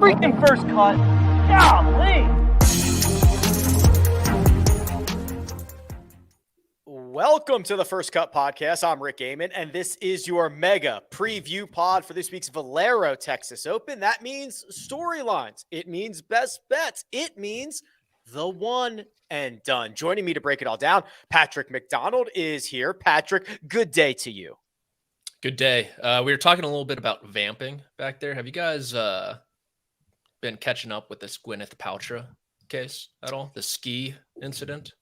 freaking first cut. Golly. Welcome to the First Cut Podcast. I'm Rick Gehman, and this is your mega preview pod for this week's Valero Texas Open. That means storylines. It means best bets. It means the one and done. Joining me to break it all down, Patrick McDonald is here. Patrick, good day to you. Good day. We were talking a little bit about vamping back there. Have you guys been catching up with this Gwyneth Paltrow case at all? The ski incident?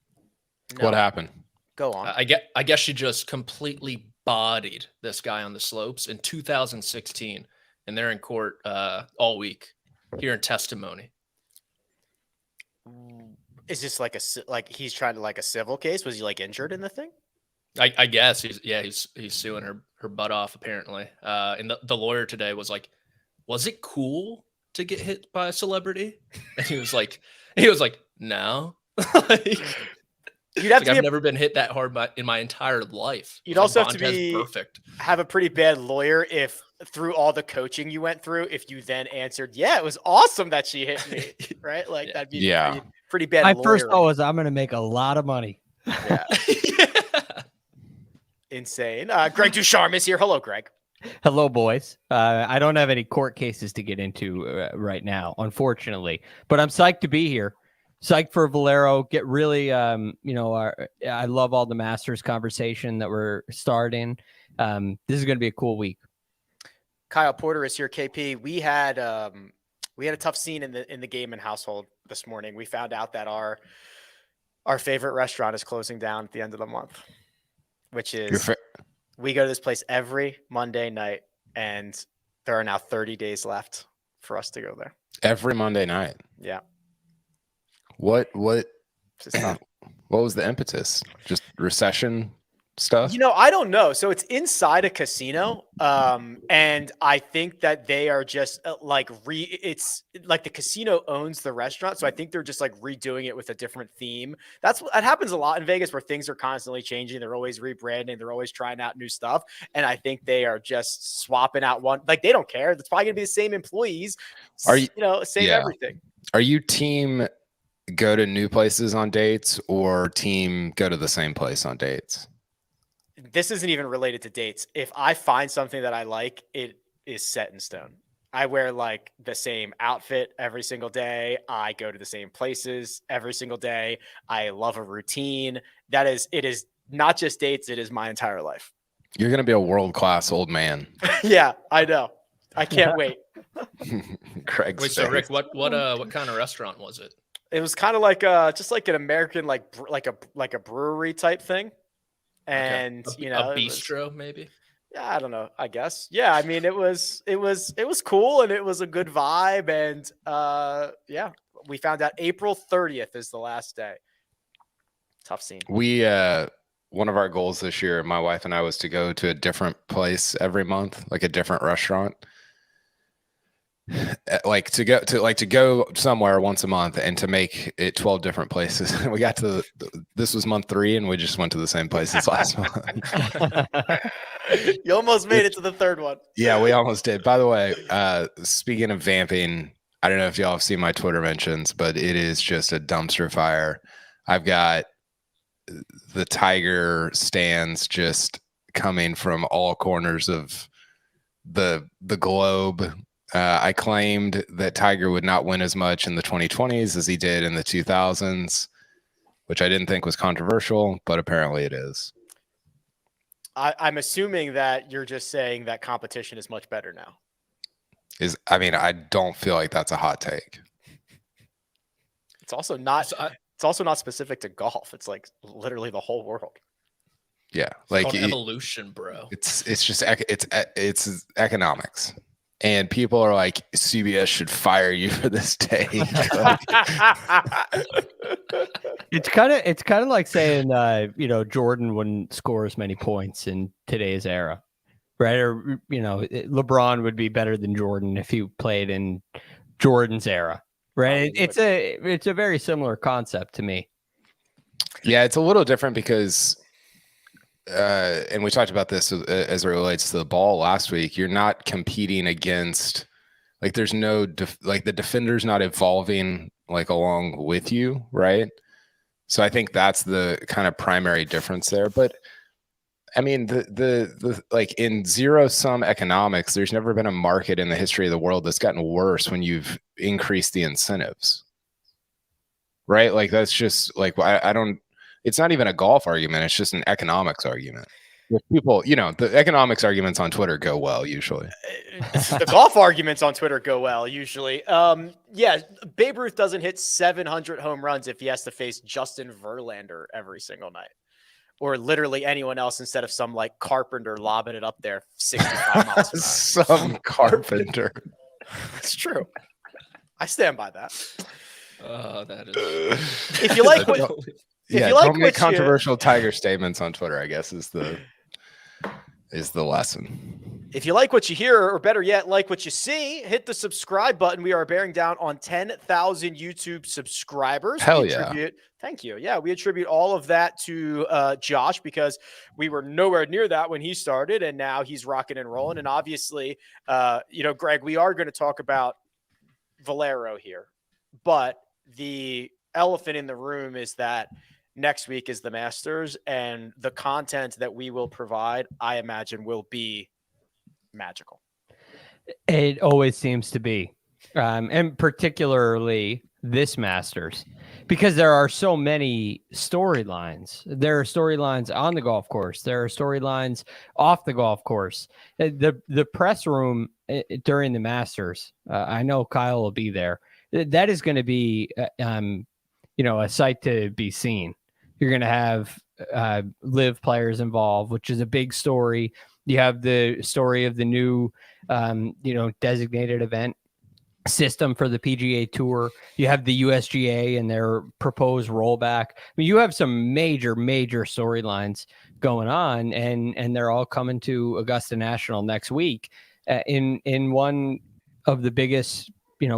No. What happened? Go on. I guess she just completely bodied this guy on the slopes in 2016, and they're in court all week hearing testimony. Is this like he's trying to a civil case? Was he injured in the thing? I guess he's suing her butt off apparently. And the lawyer today was like, "Was it cool to get hit by a celebrity?" And he was like, "No." You'd have to I've never been hit that hard in my entire life. You'd also have to be perfect. Have a pretty bad lawyer if through all the coaching you went through, if you then answered, "Yeah, it was awesome that she hit me," right? Yeah. That'd be pretty bad. My first thought was, I'm going to make a lot of money. Yeah. Insane. Greg DuCharme is here. Hello, Greg. Hello, boys. I don't have any court cases to get into right now, unfortunately, but I'm psyched to be here. Psyched for Valero. Get really, I love all the Masters conversation that we're starting. This is going to be a cool week. Kyle Porter is here. KP, we had a tough scene in the Gehman household this morning. We found out that our favorite restaurant is closing down at the end of the month, which is we go to this place every Monday night, and there are now 30 days left for us to go there. Every Monday night. Yeah. What was the impetus? Just recession stuff? I don't know. So it's inside a casino. And I think that they are just it's like the casino owns the restaurant. So I think they're just redoing it with a different theme. That happens a lot in Vegas where things are constantly changing. They're always rebranding. They're always trying out new stuff. And I think they are just swapping out one. They don't care. It's probably gonna be the same employees. Everything. Are you team go to new places on dates or team go to the same place on dates? This isn't even related to dates. If I find something that I like, it is set in stone. I wear the same outfit every single day. I go to the same places every single day. I love a routine. It is not just dates. It is my entire life. You're going to be a world-class old man. Yeah, I know. I can't wait. Craig's Wait, so Rick, what kind of restaurant was it? It was kind of just like an American, like a brewery type thing. And okay. A bistro, maybe. Yeah, I don't know. I guess. Yeah, I mean, it was cool and it was a good vibe. And we found out April 30th is the last day. Tough scene. We one of our goals this year, my wife and I, was to go to a different place every month, like a different restaurant. To go somewhere once a month and to make it 12 different places. We got to this was month 3 and we just went to the same places last month. You almost made it to the third one. Yeah, we almost did. By the way, speaking of vamping, I don't know if y'all have seen my Twitter mentions, but it is just a dumpster fire. I've got the Tiger stands just coming from all corners of the globe. I claimed that Tiger would not win as much in the 2020s as he did in the 2000s, which I didn't think was controversial, but apparently it is. I'm assuming that you're just saying that competition is much better now. I don't feel like that's a hot take. It's also not specific to golf. It's literally the whole world. Yeah, it's evolution, bro. It's just it's economics. And people are like, CBS should fire you for this take. It's kind of like saying, Jordan wouldn't score as many points in today's era, right? Or, LeBron would be better than Jordan if he played in Jordan's era, right? It's a very similar concept to me. Yeah, it's a little different because and we talked about this as it relates to the ball last week. You're not competing against Like there's no like the defender's not evolving like along with you, right? So I think that's the kind of primary difference there. But I mean, the like in zero-sum economics, there's never been a market in the history of the world that's gotten worse when you've increased the incentives, right? Like that's just like I don't. It's not even a golf argument; it's just an economics argument. With people, the economics arguments on Twitter go well usually. The golf arguments on Twitter go well usually. Yeah, Babe Ruth doesn't hit 700 home runs if he has to face Justin Verlander every single night, or literally anyone else instead of some like carpenter lobbing it up there 65 miles an hour. Some carpenter. It's true. I stand by that. That is. If you like what, don't make controversial Tiger statements on Twitter, I guess is the lesson. If you like what you hear, or better yet, like what you see, hit the subscribe button. We are bearing down on 10,000 YouTube subscribers. Hell yeah. Thank you. Yeah, we attribute all of that to Josh, because we were nowhere near that when he started, and now he's rocking and rolling. And obviously, Greg, we are going to talk about Valero here, but the elephant in the room is that next week is the Masters, and the content that we will provide, I imagine, will be magical. It always seems to be, and particularly this Masters, because there are so many storylines. There are storylines on the golf course. There are storylines off the golf course. The press room during the Masters, I know Kyle will be there. That is going to be, a sight to be seen. You're going to have LIV players involved, which is a big story. You have the story of the new, designated event system for the PGA Tour. You have the USGA and their proposed rollback. I mean, you have some major storylines going on, and they're all coming to Augusta National next week in one of the biggest,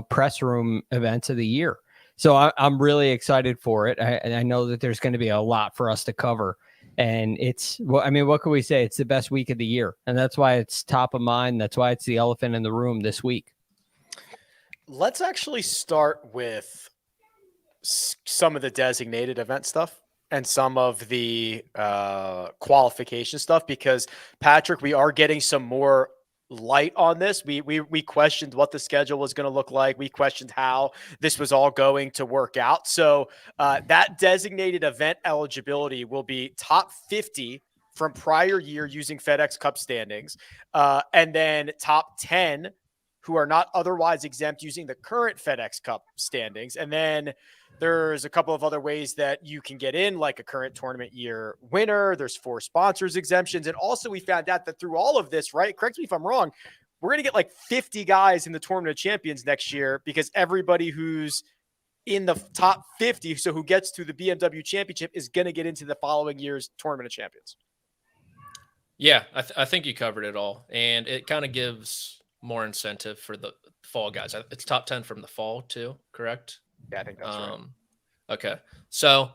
press room events of the year. So I'm really excited for it. I know that there's going to be a lot for us to cover, and what can we say? It's the best week of the year, and that's why it's top of mind. That's why it's the elephant in the room this week. Let's actually start with some of the designated event stuff and some of the qualification stuff, because Patrick, we are getting some more light on this. We questioned what the schedule was going to look like. We questioned how this was all going to work out. So that designated event eligibility will be top 50 from prior year using FedEx Cup standings, and then top 10 who are not otherwise exempt using the current FedEx Cup standings. And then there's a couple of other ways that you can get in, like a current tournament year winner. There's 4 sponsors exemptions. And also we found out that through all of this, right? Correct me if I'm wrong, we're going to get like 50 guys in the Tournament of Champions next year, because everybody who's in the top 50, so who gets to the BMW Championship, is going to get into the following year's Tournament of Champions. Yeah, I think you covered it all. And it kind of gives more incentive for the fall guys. It's top 10 from the fall too, correct? Yeah, I think that's right. Okay. So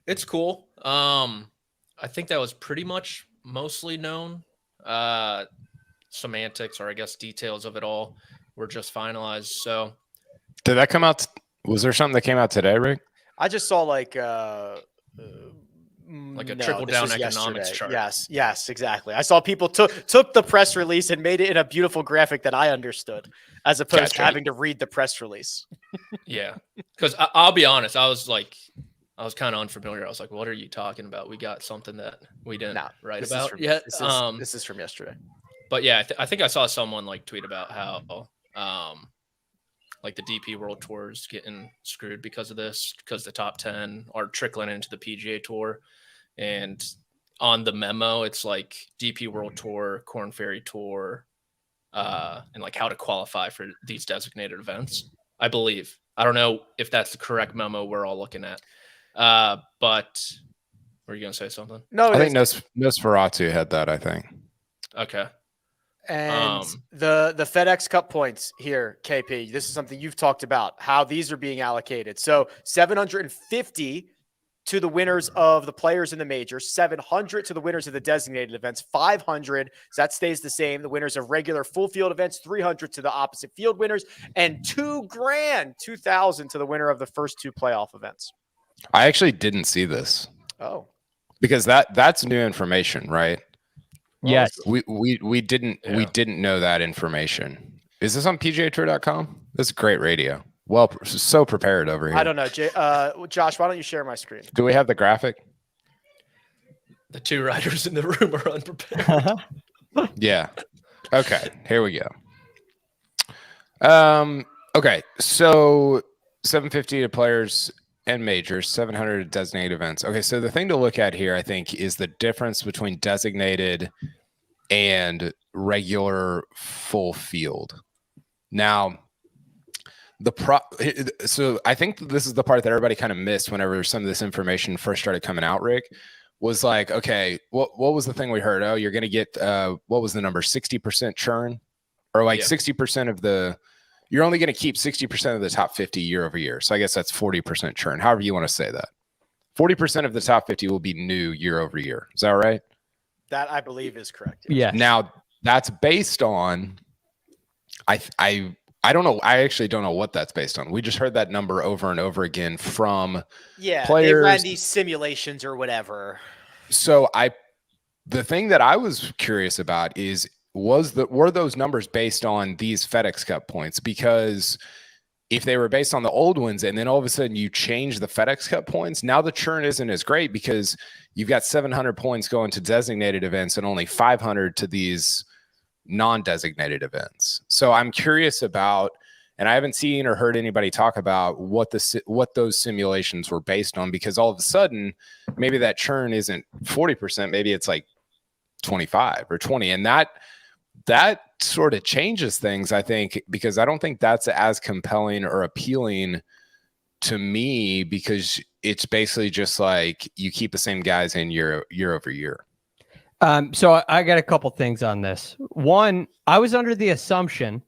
it's cool. I think that was pretty much mostly known. Semantics, or I guess details of it all, were just finalized. So did that come out? Was there something that came out today, Rick? I just saw like a trickle down economics chart. Yes, exactly. I saw people took the press release and made it in a beautiful graphic that I understood, as opposed to having to read the press release. Yeah, because I'll be honest, I was kind of unfamiliar. I was like, "What are you talking about? We got something that we didn't write about yet." This is from yesterday. But yeah, I think I saw someone like tweet about how like the DP World Tour is getting screwed because of this, because the top 10 are trickling into the PGA Tour. And on the memo, it's like DP World Tour, Korn Ferry Tour, and like how to qualify for these designated events, I believe. I don't know if that's the correct memo we're all looking at. But were you going to say something? No, I think Nosferatu had that, I think. Okay. And the FedEx Cup points here, KP, this is something you've talked about, how these are being allocated. So 750 to the winners of the players in the majors, 700 to the winners of the designated events, 500. So that stays the same. The winners of regular full field events, 300 to the opposite field winners, and $2,000, 2,000 to the winner of the first 2 playoff events. I actually didn't see this. Oh, because that's new information, right? Yes. We didn't know that information. Is this on PGAtour.com? This is great radio. Well, so prepared over here. I don't know. Josh, why don't you share my screen? Do we have the graphic? The 2 riders in the room are unprepared. Yeah. Okay. Here we go. Okay. So 750 to players and majors, 700 to designated events. Okay. So the thing to look at here, I think, is the difference between designated and regular full field. Now, so I think this is the part that everybody kind of missed whenever some of this information first started coming out, Rick, was like, okay, what was the thing we heard? Oh, you're going to get, what was the number? 60% churn, or like 60% you're only going to keep 60% of the top 50 year over year. So I guess that's 40% churn. However you want to say that. 40% of the top 50 will be new year over year. Is that right? That I believe is correct. Yeah. Now that's based on, I don't know. I actually don't know what that's based on. We just heard that number over and over again from players. They ran these simulations or whatever. So the thing that I was curious about is, were those numbers based on these FedEx Cup points? Because if they were based on the old ones and then all of a sudden you change the FedEx Cup points, now the churn isn't as great because you've got 700 points going to designated events and only 500 to these non-designated events. So I'm curious about, and I haven't seen or heard anybody talk about what those simulations were based on, because all of a sudden maybe that churn isn't 40%, maybe it's like 25 or 20, and that sort of changes things, I think, because I don't think that's as compelling or appealing to me, because it's basically just like you keep the same guys in year over year. So I got a couple things on this. One, I was under the assumption,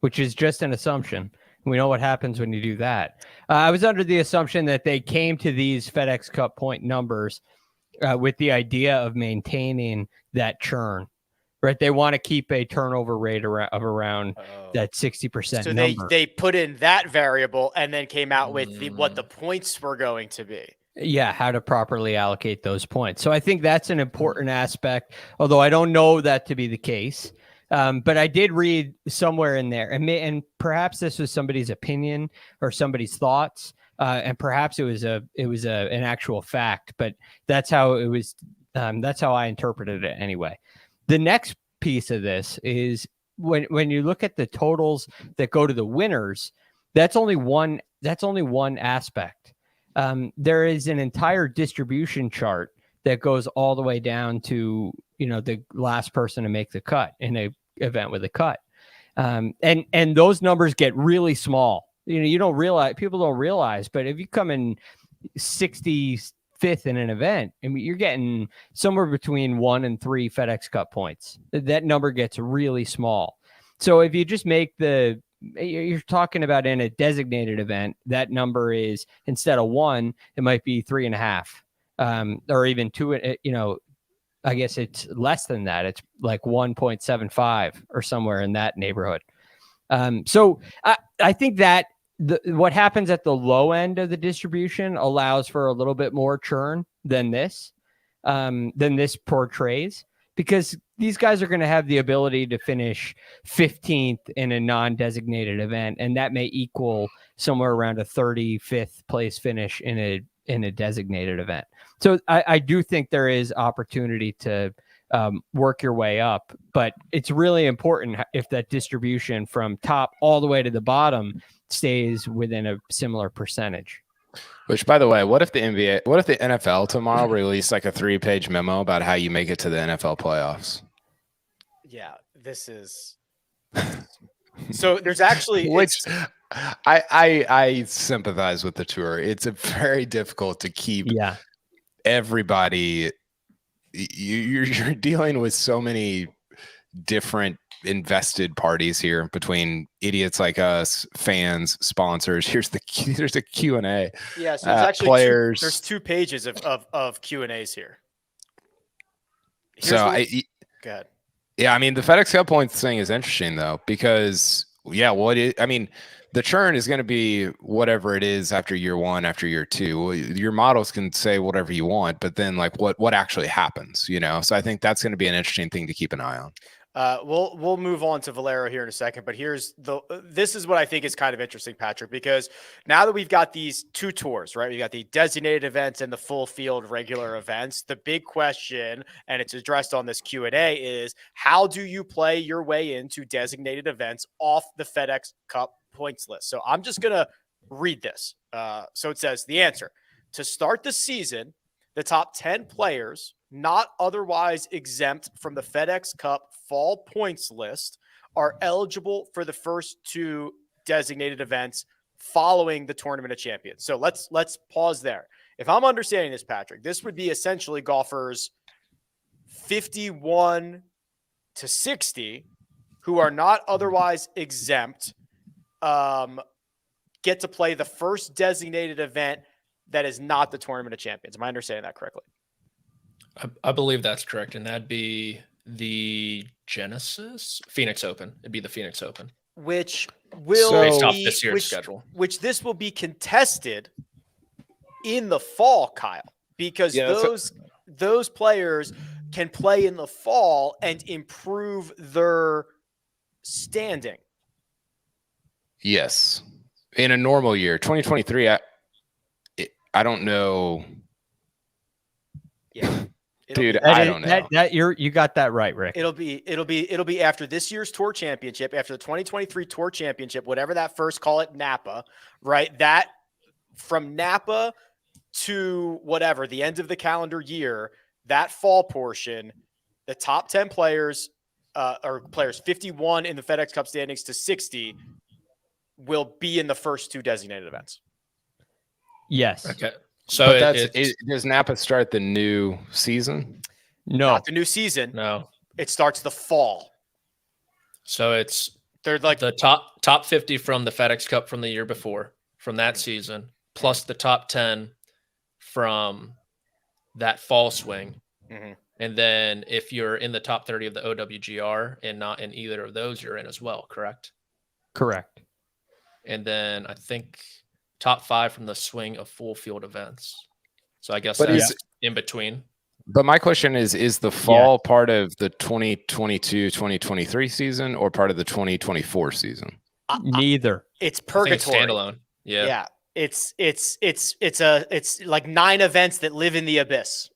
which is just an assumption. We know what happens when you do that. I was under the assumption that they came to these FedEx Cup point numbers with the idea of maintaining that churn, right? They want to keep a turnover rate of around that 60% so number. They put in that variable and then came out with what the points were going to be. Yeah, how to properly allocate those points. So I think that's an important aspect, although I don't know that to be the case. But I did read somewhere in there, and perhaps this was somebody's opinion or somebody's thoughts, and perhaps it was an actual fact. But that's how it was. That's how I interpreted it anyway. The next piece of this is when you look at the totals that go to the winners, that's only one aspect. There is an entire distribution chart that goes all the way down to, the last person to make the cut in a event with a cut. And those numbers get really small. You don't realize, people don't realize, but if you come in 65th in an event, I mean, you're getting somewhere between 1 and 3 FedEx Cup points. That number gets really small. So if you just make you're talking about in a designated event, that number is, instead of 1, it might be 3.5, or even 2. I guess it's less than that. It's like 1.75 or somewhere in that neighborhood. So I think that what happens at the low end of the distribution allows for a little bit more churn than this portrays, because these guys are going to have the ability to finish 15th in a non-designated event, and that may equal somewhere around a 35th place finish in a designated event. So I do think there is opportunity to work your way up, but it's really important if that distribution from top all the way to the bottom stays within a similar percentage. Which, by the way, what if the NFL tomorrow released like a 3-page memo about how you make it to the NFL playoffs? Yeah, this is. So there's actually, I sympathize with the tour. It's very difficult to keep everybody. You're dealing with so many different invested parties here between idiots like us, fans, sponsors. There's a Q&A. Yeah, so there's actually players. there's 2 pages of Q&As here. Go ahead. Yeah, I mean, the FedEx Cup points thing is interesting though, because the churn is going to be whatever it is after year 1, after year 2. Your models can say whatever you want, but then like what actually happens, you know? So I think that's going to be an interesting thing to keep an eye on. We'll move on to Valero here in a second, but this is what I think is kind of interesting, Patrick, because now that we've got these 2 tours, right? We've got the designated events and the full field regular events. The big question, and it's addressed on this Q&A, is how do you play your way into designated events off the FedEx Cup points list? So I'm just going to read this. So it says the answer: to start the season, the top 10 players not otherwise exempt from the FedEx Cup fall points list are eligible for the first 2 designated events following the Tournament of Champions. So let's pause there. If I'm understanding this, Patrick, this would be essentially golfers 51 to 60 who are not otherwise exempt get to play the first designated event that is not the Tournament of Champions. Am I understanding that correctly? I believe that's correct, and that'd be the Phoenix Open. It'd be the Phoenix Open, which will based off this year's schedule. Which this will be contested in the fall, Kyle, because those players can play in the fall and improve their standing. Yes, in a normal year, 2023. I don't know. Yeah. Dude, I don't know. You got that right, Rick. It'll be after this year's tour championship, after the 2023 tour championship, whatever that first, call it Napa, right? That from Napa to whatever, the end of the calendar year, that fall portion, the top 10 players, or players 51 in the FedEx Cup standings to 60 will be in the first 2 designated events. Yes. Okay. So does Napa start the new season? No, not the new season. No, it starts the fall. So they're like the top 50 from the FedEx Cup from the year before, from that season, plus the top 10 from that fall swing. Mm-hmm. And then if you're in the top 30 of the OWGR and not in either of those, you're in as well, correct? Correct. And then I think top 5 from the swing of full field events. So I guess that's in between. But my question is the fall part of the 2022-2023 season or part of the 2024 season? Neither. It's purgatory. It's standalone. Yeah. Yeah. It's like 9 events that live in the abyss.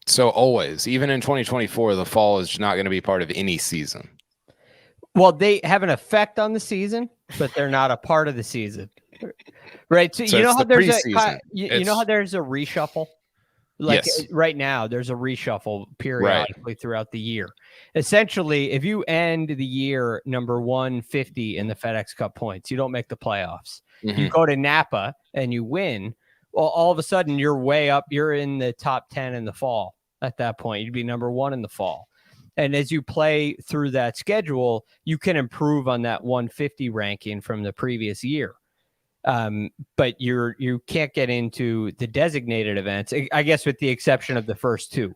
So always, even in 2024, the fall is not going to be part of any season. Well, they have an effect on the season, but they're not a part of the season. Right. So you know how there's you know how there's a reshuffle? Like right now, there's a reshuffle periodically throughout the year. Essentially, if you end the year number 150 in the FedEx Cup points, you don't make the playoffs. Mm-hmm. You go to Napa and you win. Well, all of a sudden, you're way up. You're in the top 10 in the fall at that point. You'd be number 1 in the fall. And as you play through that schedule, you can improve on that 150 ranking from the previous year. But you can't get into the designated events, I guess, with the exception of the first 2.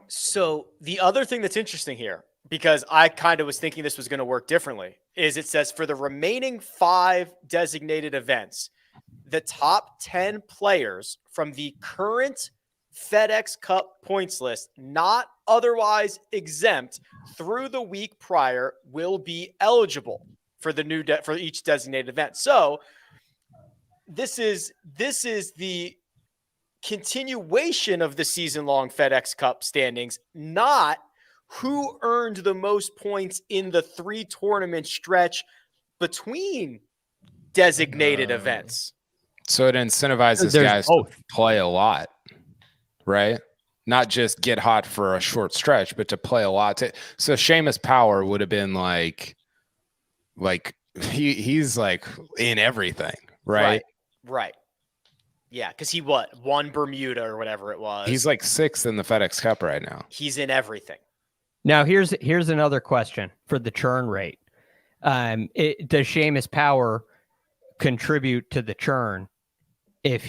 So the other thing that's interesting here, because I kind of was thinking this was going to work differently, is it says for the remaining 5 designated events, the top 10 players from the current FedEx Cup points list, not otherwise exempt through the week prior, will be eligible for the new for each designated event. So this is the continuation of the season-long FedEx Cup standings, not who earned the most points in the 3 tournament stretch between designated events. So it incentivizes guys to play a lot, right? Not just get hot for a short stretch, but to play a lot. So Seamus Power would have been like he's like in everything, right? Right. Yeah, because he won Bermuda or whatever it was. He's like 6th in the FedEx Cup right now. He's in everything. Now here's another question for the churn rate. Does Seamus Power contribute to the churn if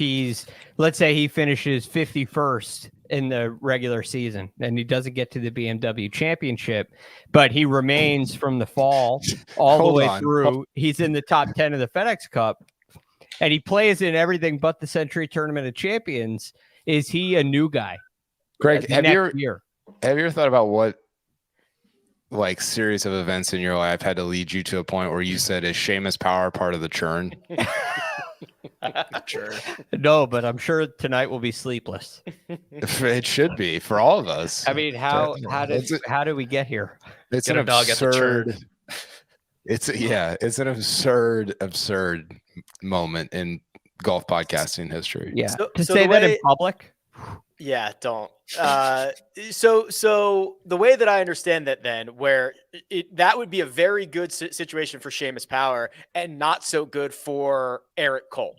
let's say he finishes 51st in the regular season and he doesn't get to the BMW Championship, but he remains from the fall all the way through. He's in the top 10 of the FedEx Cup and he plays in everything but the Century Tournament of Champions. Is he a new guy? Greg, have you ever thought about what like series of events in your life had to lead you to a point where you said, is Seamus Power part of the churn? Sure. No, but I'm sure tonight will be sleepless. It should be for all of us. I mean, how did we get here? It's an absurd. It's an absurd moment in golf podcasting history. Yeah, to say that in public. Yeah, don't. So the way that I understand that then, where that would be a very good situation for Seamus Power and not so good for Eric Cole,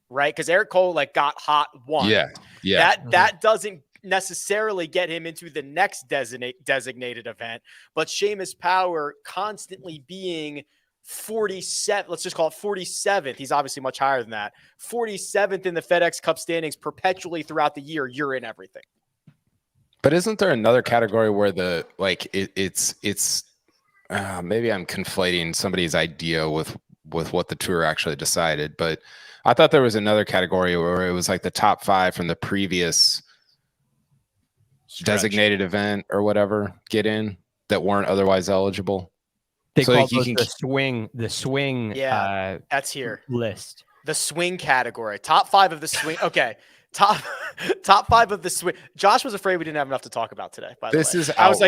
right? Because Eric Cole like got hot one. Yeah. That doesn't necessarily get him into the next designated event, but Seamus Power constantly being 47, let's just call it 47th. He's obviously much higher than that. 47th in the FedEx Cup standings perpetually throughout the year. You're in everything. But isn't there another category where it's maybe I'm conflating somebody's idea with what the tour actually decided, but I thought there was another category where it was like the top 5 from the previous designated event or whatever get in that weren't otherwise eligible. They call those the swing. Yeah, that's here. List. The swing category. Top 5 of the swing. Okay. Top 5 of the swing. Josh was afraid we didn't have enough to talk about today. By the way, I was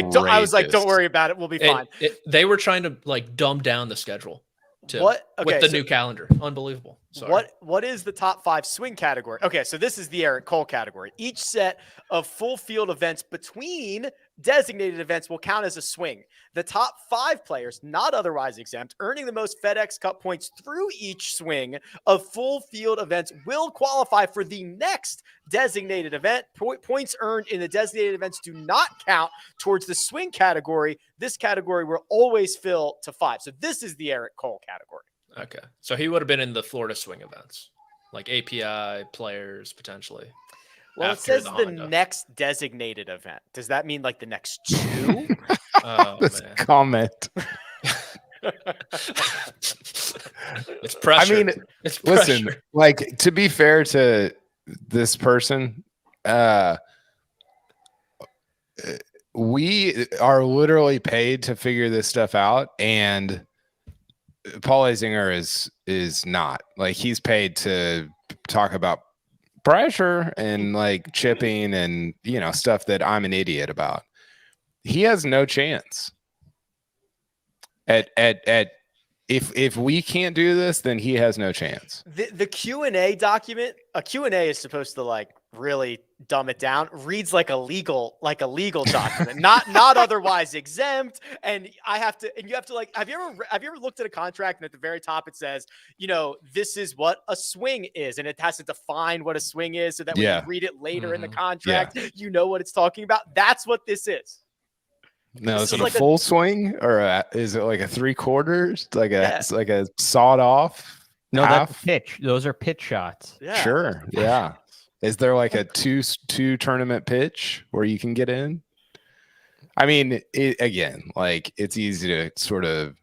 like, don't worry about it. We'll be fine. They were trying to like dumb down the schedule with the new calendar. Unbelievable. Sorry. What is the top 5 swing category? Okay, so this is the Eric Cole category. Each set of full field events between designated events will count as a swing. The top 5 players, not otherwise exempt, earning the most FedEx Cup points through each swing of full field events will qualify for the next designated event. Points earned in the designated events do not count towards the swing category. This category will always fill to 5. So this is the Eric Cole category. Okay. So he would have been in the Florida swing events, like API players potentially. Well, it says the next designated event. Does that mean like the next 2? This comment. It's pressure. I mean, listen, like to be fair to this person, we are literally paid to figure this stuff out, and Paul Azinger is not. Like he's paid to talk about pressure and like chipping and stuff that I'm an idiot about. He has no chance. If we can't do this, then he has no chance. The Q&A document, a Q&A is supposed to like really dumb it down, reads like a legal document, not otherwise exempt. And you have to like, have you ever looked at a contract and at the very top it says, this is what a swing is, and it has to define what a swing is so that when you read it later in the contract, you know what it's talking about. That's what this is. No, is it like a full swing or is it like a 3/4? Like a sawed off? No, half? that's a pitch. Those are pitch shots. Yeah. Sure. Yeah. Is there like a two tournament pitch where you can get in? I mean, it's easy to sort of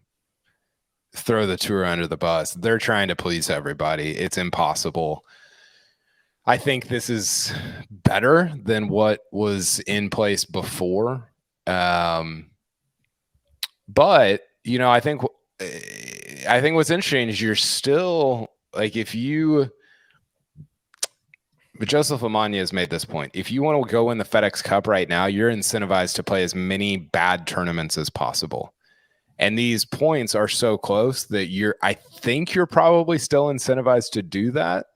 throw the tour under the bus. They're trying to please everybody. It's impossible. I think this is better than what was in place before. But I think what's interesting is you're still like, but Joseph Lamagna has made this point. If you want to go in the FedEx Cup right now, you're incentivized to play as many bad tournaments as possible. And these points are so close that I think you're probably still incentivized to do that.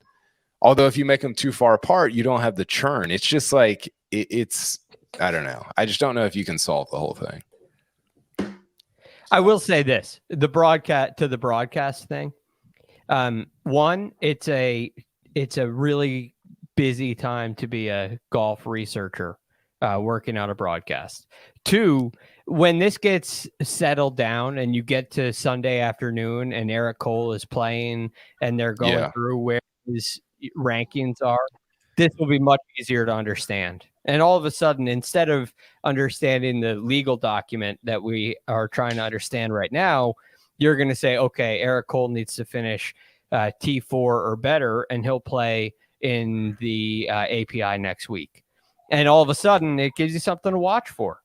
Although if you make them too far apart, you don't have the churn. It's just like, I don't know. I just don't know if you can solve the whole thing. I will say this: the broadcast thing. One, it's a really busy time to be a golf researcher working on a broadcast. 2, when this gets settled down and you get to Sunday afternoon and Eric Cole is playing and they're going through where his rankings are, this will be much easier to understand. And all of a sudden, instead of understanding the legal document that we are trying to understand right now, you're going to say, okay, Eric Cole needs to finish T4 or better, and he'll play in the API next week. And all of a sudden, it gives you something to watch for.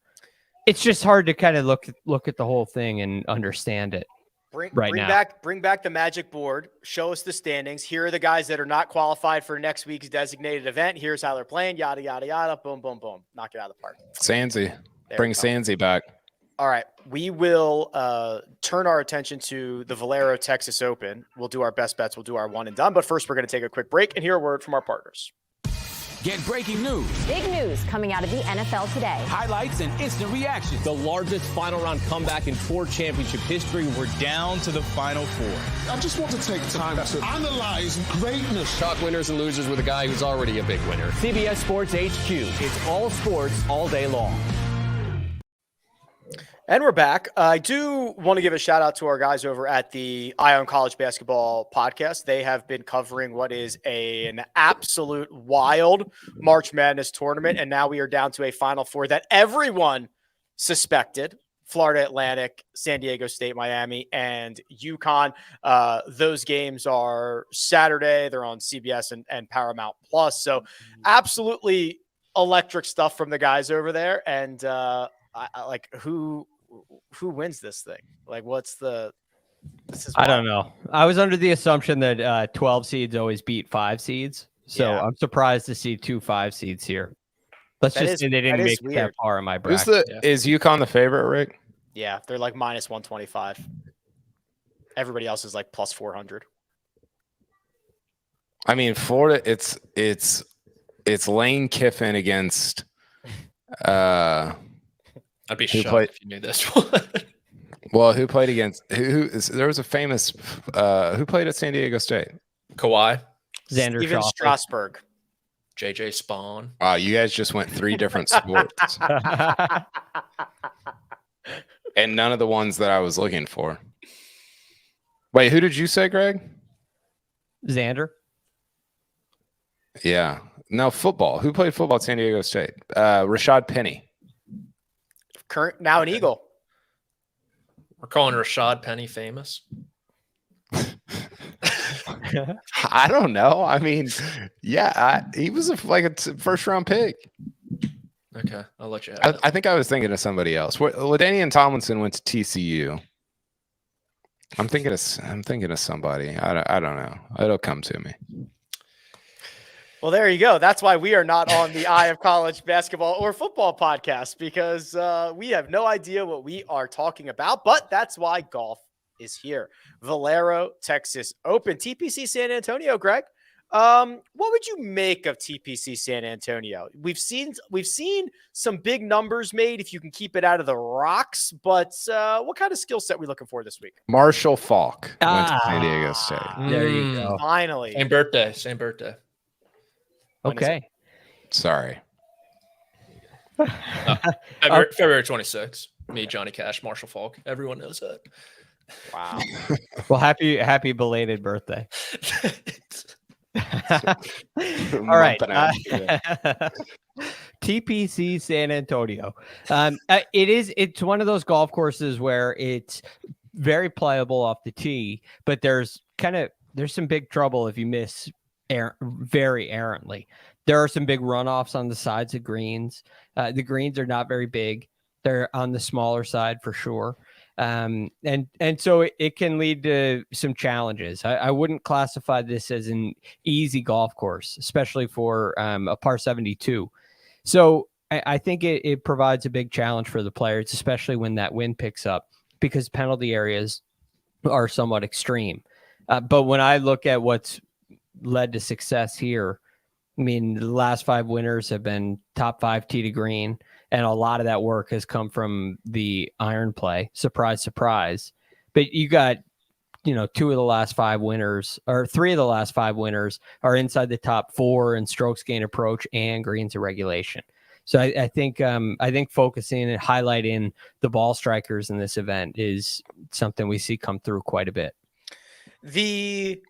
It's just hard to kind of look at the whole thing and understand it. Bring back the magic board. Show us the standings. Here are the guys that are not qualified for next week's designated event. Here's how they're playing. Yada yada yada. Boom boom boom. Knock it out of the park. Sansi, bring Sansi back. All right, we will turn our attention to the Valero Texas Open. We'll do our best bets. We'll do our one and done. But first, we're going to take a quick break and hear a word from our partners. Get breaking news. Big news coming out of the NFL today. Highlights and instant reactions. The largest final round comeback in tour championship history. We're down to the final 4. I just want to take time to analyze greatness. Talk winners and losers with a guy who's already a big winner. CBS Sports HQ. It's all sports all day long. And we're back. I do want to give a shout out to our guys over at the Eye on College Basketball podcast. They have been covering what is an absolute wild March Madness tournament. And now we are down to a Final Four that everyone suspected. Florida Atlantic, San Diego State, Miami, and UConn. Those games are Saturday. They're on CBS and Paramount Plus. So absolutely electric stuff from the guys over there. And who wins this thing? Like, I don't know. I was under the assumption that 12 seeds always beat 5 seeds. So I'm surprised to see 2 5 seeds here. Let's just say they didn't make it that far in my bracket. Is UConn the favorite, Rick? Yeah, they're like minus 125. Everybody else is like plus 400. I mean, Florida, it's Lane Kiffin against I'd be shocked if you knew this one. Well, who played against there was a famous who played at San Diego State? Kawhi, Xander Steven Strasburg, JJ Spawn. Wow, you guys just went 3 different sports. And none of the ones that I was looking for. Wait, who did you say, Greg? Xander. Yeah. No, football. Who played football at San Diego State? Rashad Penny. Now an Eagle. We're calling Rashad Penny famous. I don't know. I mean, he was a first round pick. Okay, I'll let you have it. I think I was thinking of somebody else. LaDainian Tomlinson went to TCU. I'm thinking of somebody. I don't know. It'll come to me. Well, there you go. That's why we are not on the Eye of College Basketball or Football podcast, because we have no idea what we are talking about, but that's why golf is here. Valero Texas Open, TPC San Antonio. Greg, what would you make of TPC San Antonio? We've seen some big numbers made if you can keep it out of the rocks, but what kind of skill set are we looking for this week? Marshall Falk went to San Diego State. There you go. Finally. Same birthday. Okay. Sorry. February 26th. Me, Johnny Cash, Marshall Falk. Everyone knows that. Wow. Well, happy belated birthday. All right. TPC San Antonio. It's one of those golf courses where it's very playable off the tee, but there's some big trouble if you miss very errantly. There are some big runoffs on the sides of greens. The greens are not very big. They're on the smaller side for sure. And so it can lead to some challenges. I wouldn't classify this as an easy golf course, especially for a par 72. So I think it provides a big challenge for the players, especially when that wind picks up, because penalty areas are somewhat extreme. But when I look at what's led to success here, I mean, the last 5 winners have been top 5 tee to green, and a lot of that work has come from the iron play. Surprise, surprise. But you got, 2 of the last 5 winners, or 3 of the last 5 winners are inside the top 4 in strokes gain approach and greens and regulation. So I think focusing and highlighting the ball strikers in this event is something we see come through quite a bit. The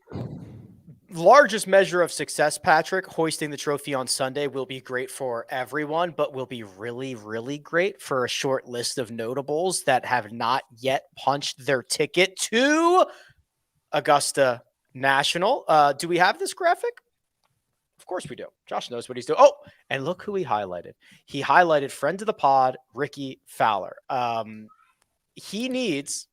largest measure of success, Patrick, hoisting the trophy on Sunday will be great for everyone, but will be really, really great for a short list of notables that have not yet punched their ticket to Augusta National. Do we have this graphic? Of course we do. Josh knows what he's doing. Oh, and look who he highlighted. He highlighted friend of the pod, Ricky Fowler. He needs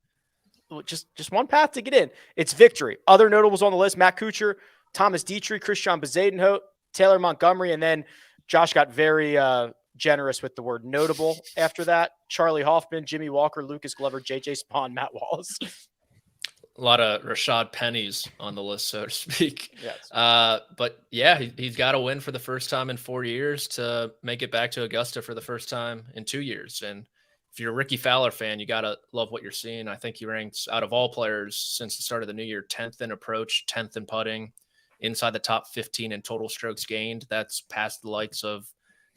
just one path to get in. It's victory. Other notables on the list: Matt Kuchar, Thomas Dietrich, Christian Bezuidenhout, Taylor Montgomery, and then Josh got very generous with the word notable after that. Charlie Hoffman, Jimmy Walker, Lucas Glover, JJ Spawn, Matt Wallace. A lot of Rashad Pennies on the list, so to speak. Yes. But yeah, he's got to win for the first time in 4 years to make it back to Augusta for the first time in 2 years. And if you're a Ricky Fowler fan, you got to love what you're seeing. I think he ranks, out of all players since the start of the new year, 10th in approach, 10th in putting, inside the top 15 in total strokes gained. That's past the likes of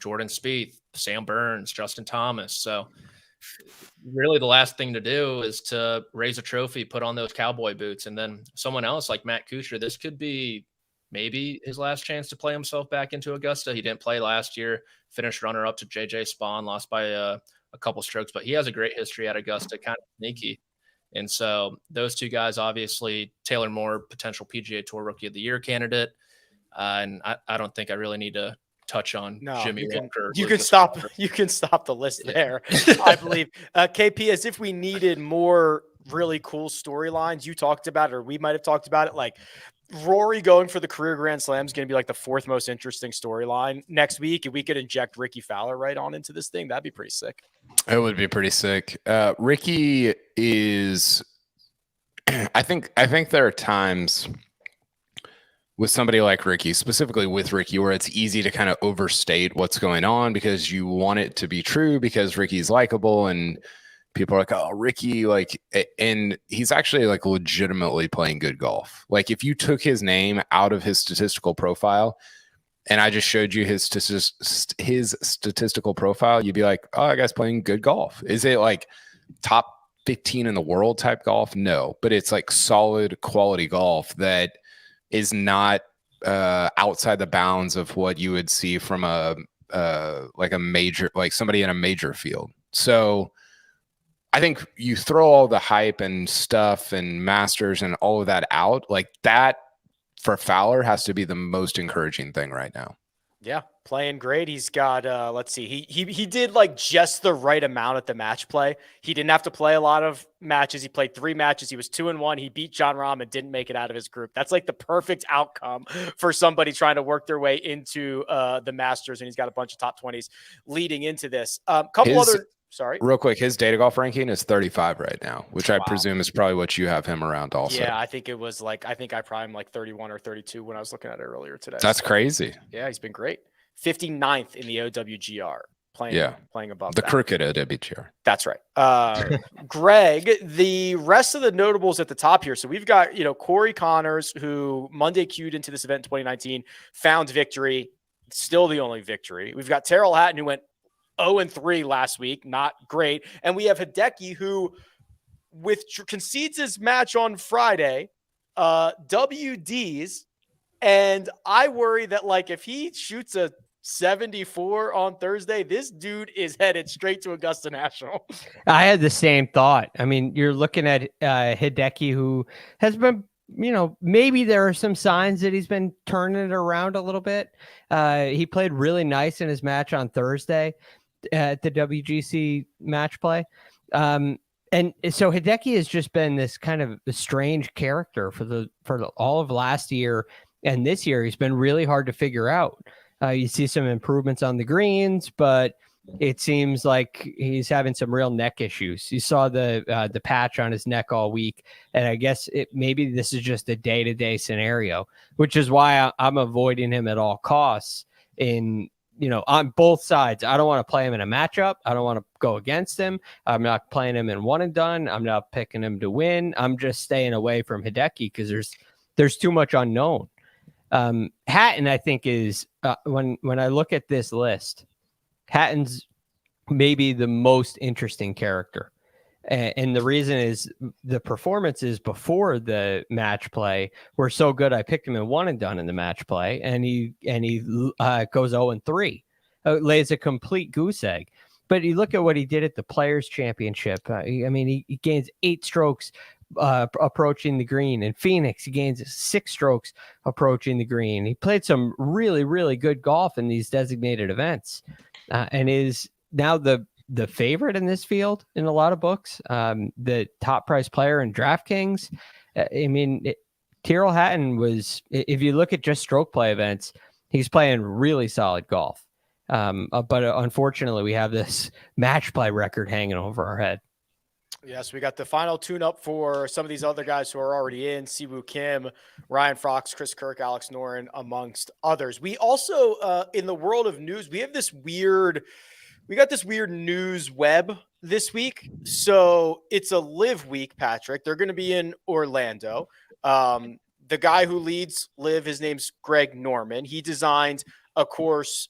Jordan Spieth, Sam Burns, Justin Thomas. So really the last thing to do is to raise a trophy, put on those cowboy boots, and then someone else like Matt Kuchar, this could be maybe his last chance to play himself back into Augusta. He didn't play last year, finished runner up to JJ Spawn, lost by a couple strokes, but he has a great history at Augusta, kind of sneaky. And so those two guys, obviously Taylor Moore, potential PGA Tour Rookie of the Year candidate. And I don't think I really need to touch on Jimmy Walker. You can stop the list there. I believe KP, as if we needed more really cool storylines. You talked about it, or we might have talked about it. Like Rory going for the career Grand Slam is going to be like the fourth most interesting storyline next week. If we could inject Ricky Fowler right on into this thing, that'd be pretty sick. It would be pretty sick. Ricky is, I think there are times with somebody like Ricky, specifically with Ricky, where it's easy to kind of overstate what's going on because you want it to be true because Ricky's likable and people are like, oh, Ricky, like, and he's actually like legitimately playing good golf. Like if you took his name out of his statistical profile and I just showed you his statistical profile, you'd be like, oh, that guy's playing good golf. Is it like top 15 in the world type golf? No, but it's like solid quality golf that is not outside the bounds of what you would see from a major, like somebody in a major field. So I think you throw all the hype and stuff and Masters and all of that out, like that for Fowler has to be the most encouraging thing right now. Yeah, playing great. He's got let's see. He did like just the right amount at the match play. He didn't have to play a lot of matches. He played 3 matches. He was 2-1. He beat Jon Rahm and didn't make it out of his group. That's like the perfect outcome for somebody trying to work their way into the Masters, and he's got a bunch of top 20s leading into this. Sorry. Real quick, his data golf ranking is 35 right now, which I presume is probably what you have him around also. Yeah, I think it was like, I think I probably like 31 or 32 when I was looking at it earlier today. That's crazy. Yeah, he's been great. 59th in the OWGR, playing above the crooked OWGR. That's right. Greg, the rest of the notables at the top here. So we've got, Corey Connors, who Monday queued into this event in 2019, found victory, still the only victory. We've got Terrell Hatton, who went 0-3 last week, not great. And we have Hideki, who concedes his match on Friday, WDs, and I worry that like if he shoots a 74 on Thursday, this dude is headed straight to Augusta National. I had the same thought. I mean, you're looking at Hideki, who has been, maybe there are some signs that he's been turning it around a little bit. He played really nice in his match on Thursday at the WGC match play. And so Hideki has just been this kind of a strange character for all of last year. And this year, he's been really hard to figure out. You see some improvements on the greens, but it seems like he's having some real neck issues. You saw the patch on his neck all week, and I guess maybe this is just a day-to-day scenario, which is why I'm avoiding him at all costs on both sides. I don't want to play him in a matchup. I don't want to go against him. I'm not playing him in one and done. I'm not picking him to win. I'm just staying away from Hideki because there's too much unknown. Hatton, I think, is when I look at this list, Hatton's maybe the most interesting character. And the reason is the performances before the match play were so good. I picked him in 1 and done in the match play, and he goes 0-3, lays a complete goose egg. But you look at what he did at the Players Championship. He gains 8 strokes approaching the green. In Phoenix, he gains 6 strokes approaching the green. He played some really, really good golf in these designated events, and is now the favorite in this field in a lot of books, the top price player in DraftKings. Tyrrell Hatton was, if you look at just stroke play events, he's playing really solid golf. But unfortunately, we have this match play record hanging over our head. Yes, we got the final tune-up for some of these other guys who are already in: Siwoo Kim, Ryan Fox, Chris Kirk, Alex Noren, amongst others. We also, in the world of news, we got this weird news web this week. So it's a LIV week, Patrick. They're going to be in Orlando. The guy who leads LIV, his name's Greg Norman. He designed a course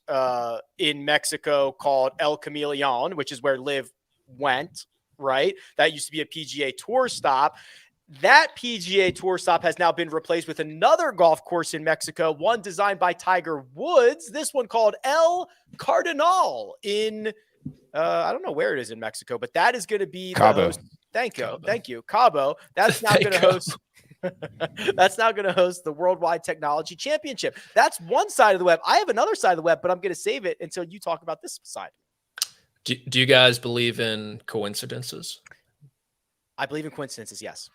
in Mexico called El Camaleon, which is where LIV went, right? That used to be a PGA Tour stop. That PGA Tour stop has now been replaced with another golf course in Mexico, one designed by Tiger Woods. This one called El Cardinal in, I don't know where it is in Mexico, but that is going to be Cabo. The host. Thank you, Cabo. That's now going to host. That's now going to host the Worldwide Technology Championship. That's one side of the web. I have another side of the web, but I'm going to save it until you talk about this side. Do you guys believe in coincidences? I believe in coincidences. Yes.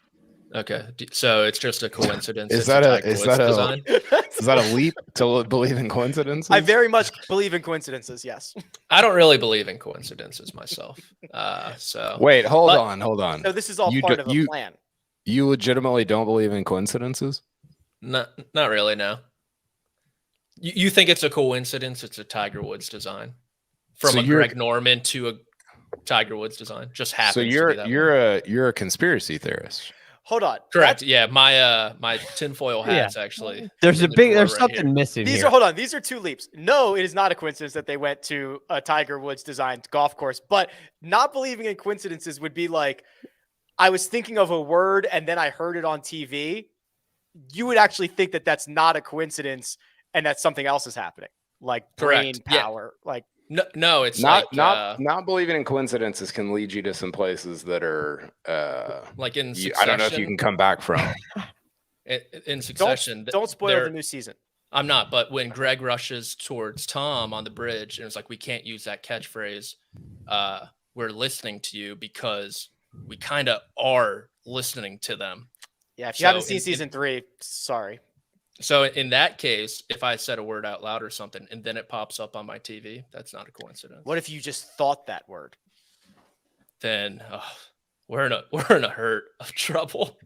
Okay, so it's just a coincidence. Is that a leap to believe in coincidences? I very much believe in coincidences. Yes. I don't really believe in coincidences myself. So wait, hold on. So this is all part of a plan. You legitimately don't believe in coincidences? Not really. No. You think it's a coincidence? It's a Tiger Woods design from a Greg Norman to a Tiger Woods design. Just happens. So you're a conspiracy theorist. Hold on. Correct. Yeah, my tinfoil hat's actually. There's something missing. These are 2 leaps. No, it is not a coincidence that they went to a Tiger Woods designed golf course, but not believing in coincidences would be like, I was thinking of a word and then I heard it on TV. You would actually think that that's not a coincidence and that something else is happening, like brain power. Yeah. Like no, it's not believing in coincidences can lead you to some places that are like in Succession. I don't know if you can come back from. In Succession. Don't spoil the new season. I'm not, but when Greg rushes towards Tom on the bridge and it's like, we can't use that catchphrase. We're listening to you because we kind of are listening to them. Yeah, if you haven't seen season 3, sorry. So in that case, if I said a word out loud or something and then it pops up on my TV, that's not a coincidence. What if you just thought that word? Then we're in a hurt of trouble.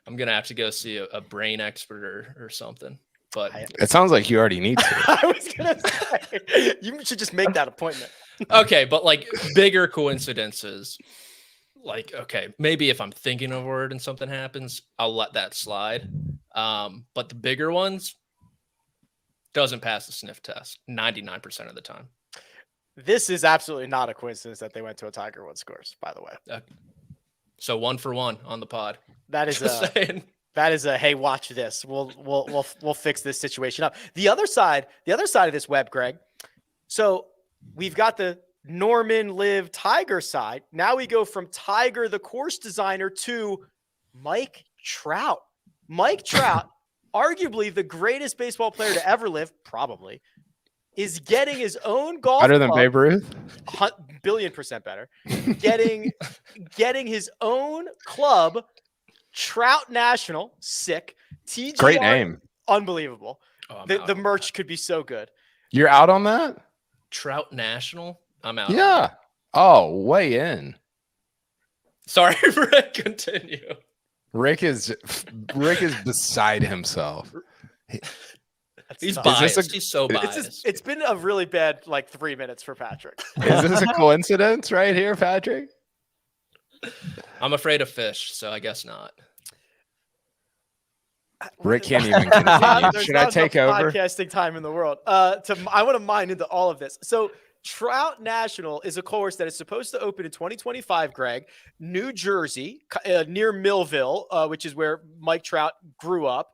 I'm gonna have to go see a brain expert or something. But it sounds like you already need to. I was gonna say you should just make that appointment. Okay, but like bigger coincidences. Like, okay, maybe if I'm thinking of a word and something happens, I'll let that slide. But the bigger ones doesn't pass the sniff test 99% of the time. This is absolutely not a coincidence that they went to a Tiger Woods course, by the way. So 1 for 1 on the pod. That is hey, watch this. We'll fix this situation up. The other side of this web, Greg. So we've got the Norman LIV Tiger side. Now we go from Tiger, the course designer, to Mike Trout. Mike Trout, arguably the greatest baseball player to ever live, probably, is getting his own golf better than Babe Ruth? Billion% better. Getting his own club, Trout National, sick. TGR, great name. Unbelievable. The merch could be so good. You're out on that? Trout National? I'm out. Yeah. Oh, way in. Sorry, Rick. Continue. Rick is beside himself. He's biased. He's so biased. It's been a really bad 3 minutes for Patrick. Is this a coincidence right here, Patrick? I'm afraid of fish, so I guess not. Rick can't even continue. Should I take over? Podcasting time in the world. I want to mine into all of this. So Trout National is a course that is supposed to open in 2025, Greg, New Jersey, near Millville, which is where Mike Trout grew up.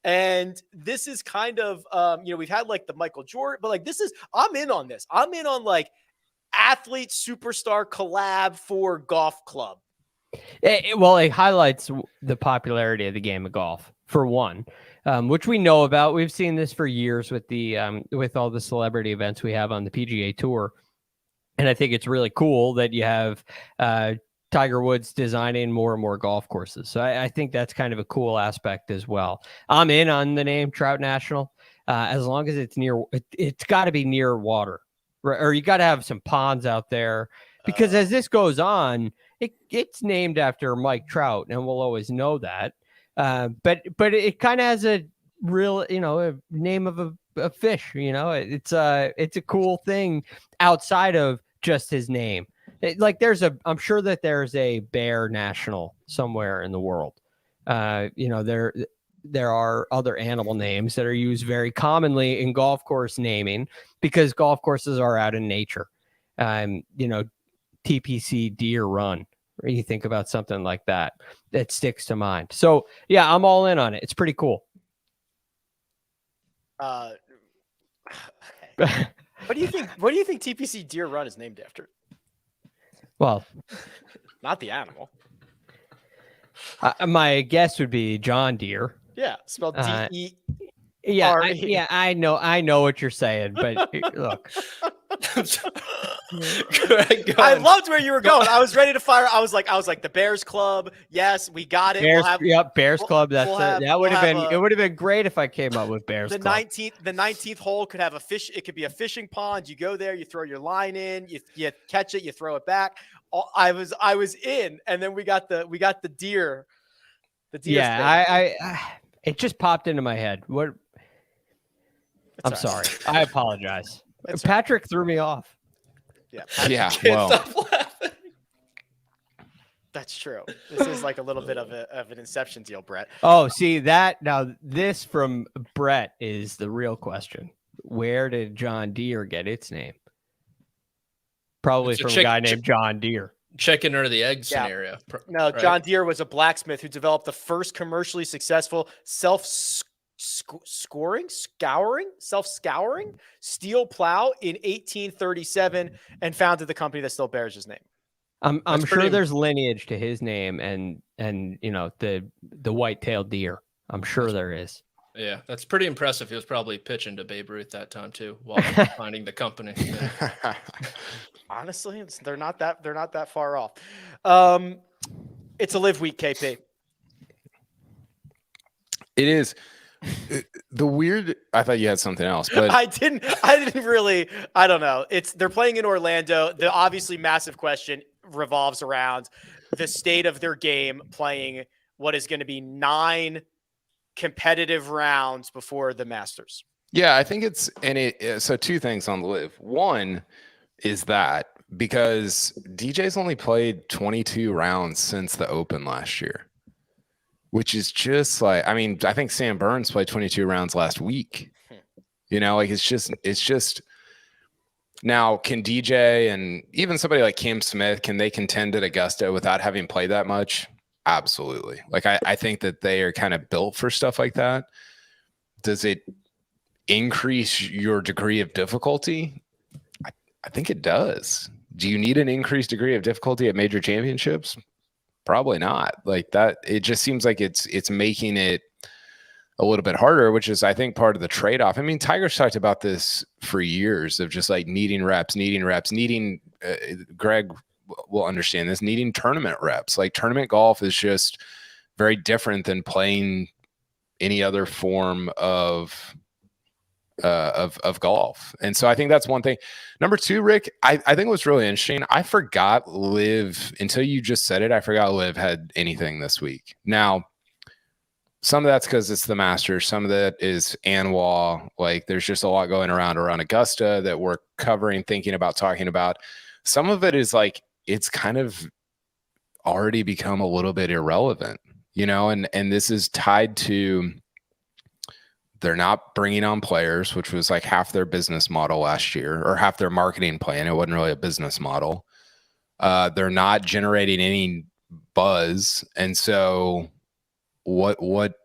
And this is kind of, we've had like the Michael Jordan, but like I'm in on this. I'm in on like athlete superstar collab for golf club. Well, it highlights the popularity of the game of golf, for one, which we know about. We've seen this for years with with all the celebrity events we have on the PGA Tour. And I think it's really cool that you have Tiger Woods designing more and more golf courses. So I think that's kind of a cool aspect as well. I'm in on the name Trout National, as long as it's near. It's got to be near water, or you got to have some ponds out there, because as this goes on, it's named after Mike Trout, and we'll always know that. But it kind of has a real, a name of a fish. It's a cool thing outside of just his name. I'm sure that there's a Bear National somewhere in the world. There are other animal names that are used very commonly in golf course naming, because golf courses are out in nature. TPC Deer Run, or you think about something like that sticks to mind. So yeah, I'm all in on it. It's pretty cool. Okay. What do you think TPC Deer Run is named after? Well, not the animal. My guess would be John Deere. Yeah, spelled DE. Yeah, I know what you're saying, but look. I loved where you were going. I was ready to fire. I was like the Bears Club. Yes, we got it. Bears Club. That would have been. It would have been great if I came up with Bears Club. The 19th hole could have a fish. It could be a fishing pond. You go there, you throw your line in, you catch it, you throw it back. I was in, and then we got the deer. The deer. Yeah, it just popped into my head. What? I'm sorry. I apologize. Patrick threw me off. Yeah. Yeah. Well, that's true. This is like a little bit of an Inception deal, Brett. Oh, see that now. This from Brett is the real question. Where did John Deere get its name? Probably from a guy named John Deere. Chicken or the egg scenario. No, right? John Deere was a blacksmith who developed the first commercially successful self-scouring steel plow in 1837 and founded the company that still bears his name. I'm sure there's lineage to his name and the white-tailed deer. I'm sure there is. Yeah, that's pretty impressive. He was probably pitching to Babe Ruth that time too, while finding the company. Yeah. Honestly, they're not that far off. It's a live week, KP. It is. The weird. I thought you had something else, but I didn't really. I don't know. They're playing in Orlando. The obviously massive question revolves around the state of their game, playing what is going to be 9 competitive rounds before the Masters. Yeah, I think so 2 things on the live. One is that because DJ's only played 22 rounds since the Open last year, which is just like, I mean, I think Sam Burns played 22 rounds last week. It's just now, can DJ and even somebody like Cam Smith, can they contend at Augusta without having played that much? Absolutely. Like, I think that they are kind of built for stuff like that. Does it increase your degree of difficulty? I think it does. Do you need an increased degree of difficulty at major championships? Probably not. Like that, it just seems like it's making it a little bit harder, which is, I think, part of the trade-off. I mean, Tiger's talked about this for years of just like needing reps, Greg will understand this, needing tournament reps. Like tournament golf is just very different than playing any other form of golf. And so I think that's one thing. Number 2, Rick, I think what's really interesting, I forgot LIV until you just said it. I forgot LIV had anything this week. Now, some of that's because it's the Masters. Some of that is ANWA. Like there's just a lot going around Augusta that we're covering, thinking about, talking about. Some of it is like, it's kind of already become a little bit irrelevant, and this is tied to They're not bringing on players, which was like half their business model last year, or half their marketing plan. It wasn't really a business model. They're not generating any buzz. And so what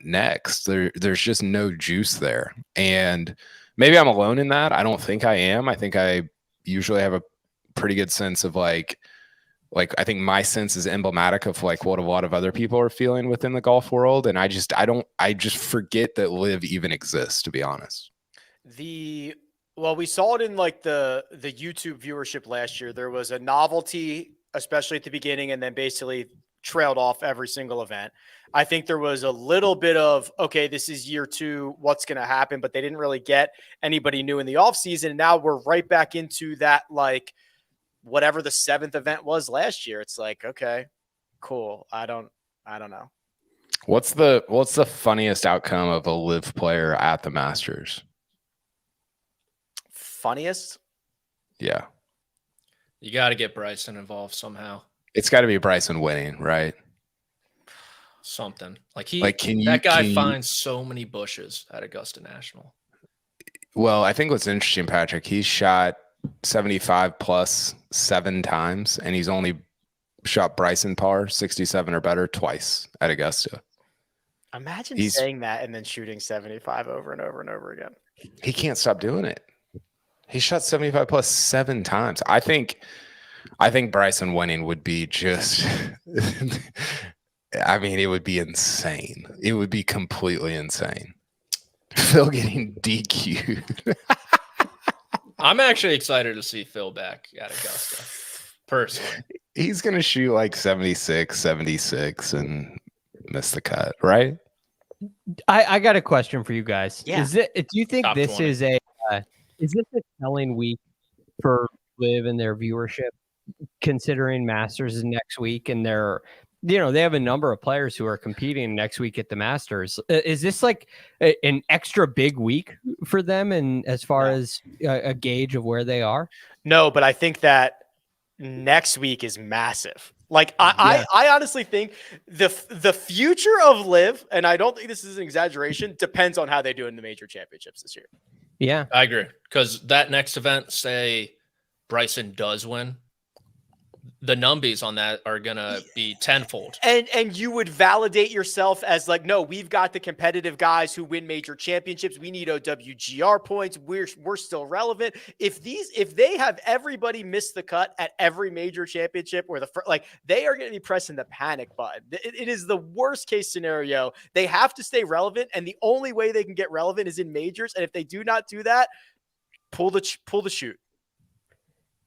next? There's just no juice there. And maybe I'm alone in that. I don't think I am. I think I usually have a pretty good sense of like I think my sense is emblematic of like what a lot of other people are feeling within the golf world. And I just forget that LIV even exists, to be honest. Well, we saw it in like the YouTube viewership last year. There was a novelty, especially at the beginning, and then basically trailed off every single event. I think there was a little bit of, okay, this is year 2, what's going to happen? But they didn't really get anybody new in the offseason. And now we're right back into that, like whatever the 7th event was last year. It's like, okay, cool. I don't know. What's the funniest outcome of a LIV player at the Masters? Funniest? Yeah. You got to get Bryson involved somehow. It's got to be Bryson winning, right? Something like that guy finds so many bushes at Augusta National. Well, I think what's interesting, Patrick, he's shot 75 plus 7 times, and he's only shot Bryson par 67 or better twice at Augusta. Imagine saying that and then shooting 75 over and over and over again. He can't stop doing it. He shot 75 plus 7 times. I think Bryson winning would be just I mean, it would be insane. It would be completely insane. Phil getting DQ'd. I'm actually excited to see Phil back at Augusta, personally. He's going to shoot like 76 and miss the cut, right? I got a question for you guys. Yeah. Do you think Top this 20. is this a telling week for LIV and their viewership, considering Masters is next week, and they have a number of players who are competing next week at the Masters. Is this like an extra big week for them, and as far as a gauge of where they are? No, but I think that next week is massive. Like I honestly think the future of LIV, and I don't think this is an exaggeration, depends on how they do in the major championships this year. Yeah, I agree. Because that next event, say Bryson does win, the numbies on that are gonna be tenfold. And you would validate yourself as like, no, we've got the competitive guys who win major championships. We need OWGR points. We're still relevant. If they have everybody miss the cut at every major championship, or they are going to be pressing the panic button. It is the worst case scenario. They have to stay relevant, and the only way they can get relevant is in majors. And if they do not do that, pull the chute.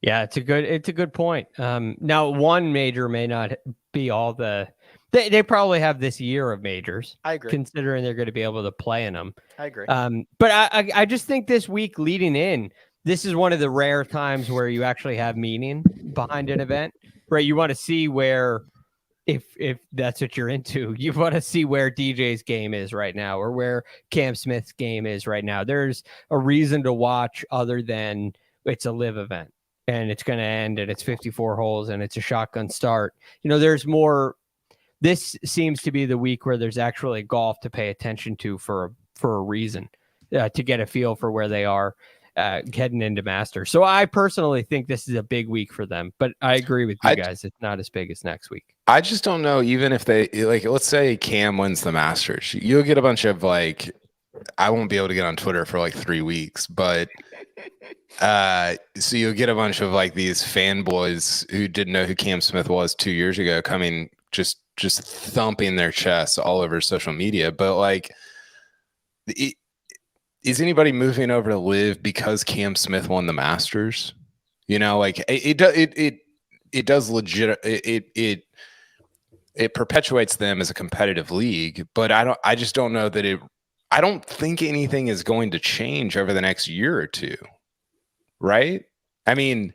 Yeah, it's a good point. Now, one major may not be all they probably have this year of majors. I agree. Considering they're going to be able to play in them. I agree. But I just think this week leading in, this is one of the rare times where you actually have meaning behind an event, right? You want to see where, if that's what you're into, you want to see where DJ's game is right now, or where Cam Smith's game is right now. There's a reason to watch other than it's a LIV event. And it's going to end, and it's 54 holes, and it's a shotgun start. There's more. This seems to be the week where there's actually golf to pay attention to for a reason, to get a feel for where they are heading into Masters. So I personally think this is a big week for them, but I agree with you guys. It's not as big as next week. I just don't know, even if they, like, let's say Cam wins the Masters, you'll get a bunch of like, I won't be able to get on Twitter for like 3 weeks, but so you'll get a bunch of like these fanboys who didn't know who Cam Smith was 2 years ago coming just thumping their chests all over social media. But like, is anybody moving over to LIV because Cam Smith won the Masters? Like it does legit. It perpetuates them as a competitive league, but I just don't know that I don't think anything is going to change over the next year or two. Right? I mean,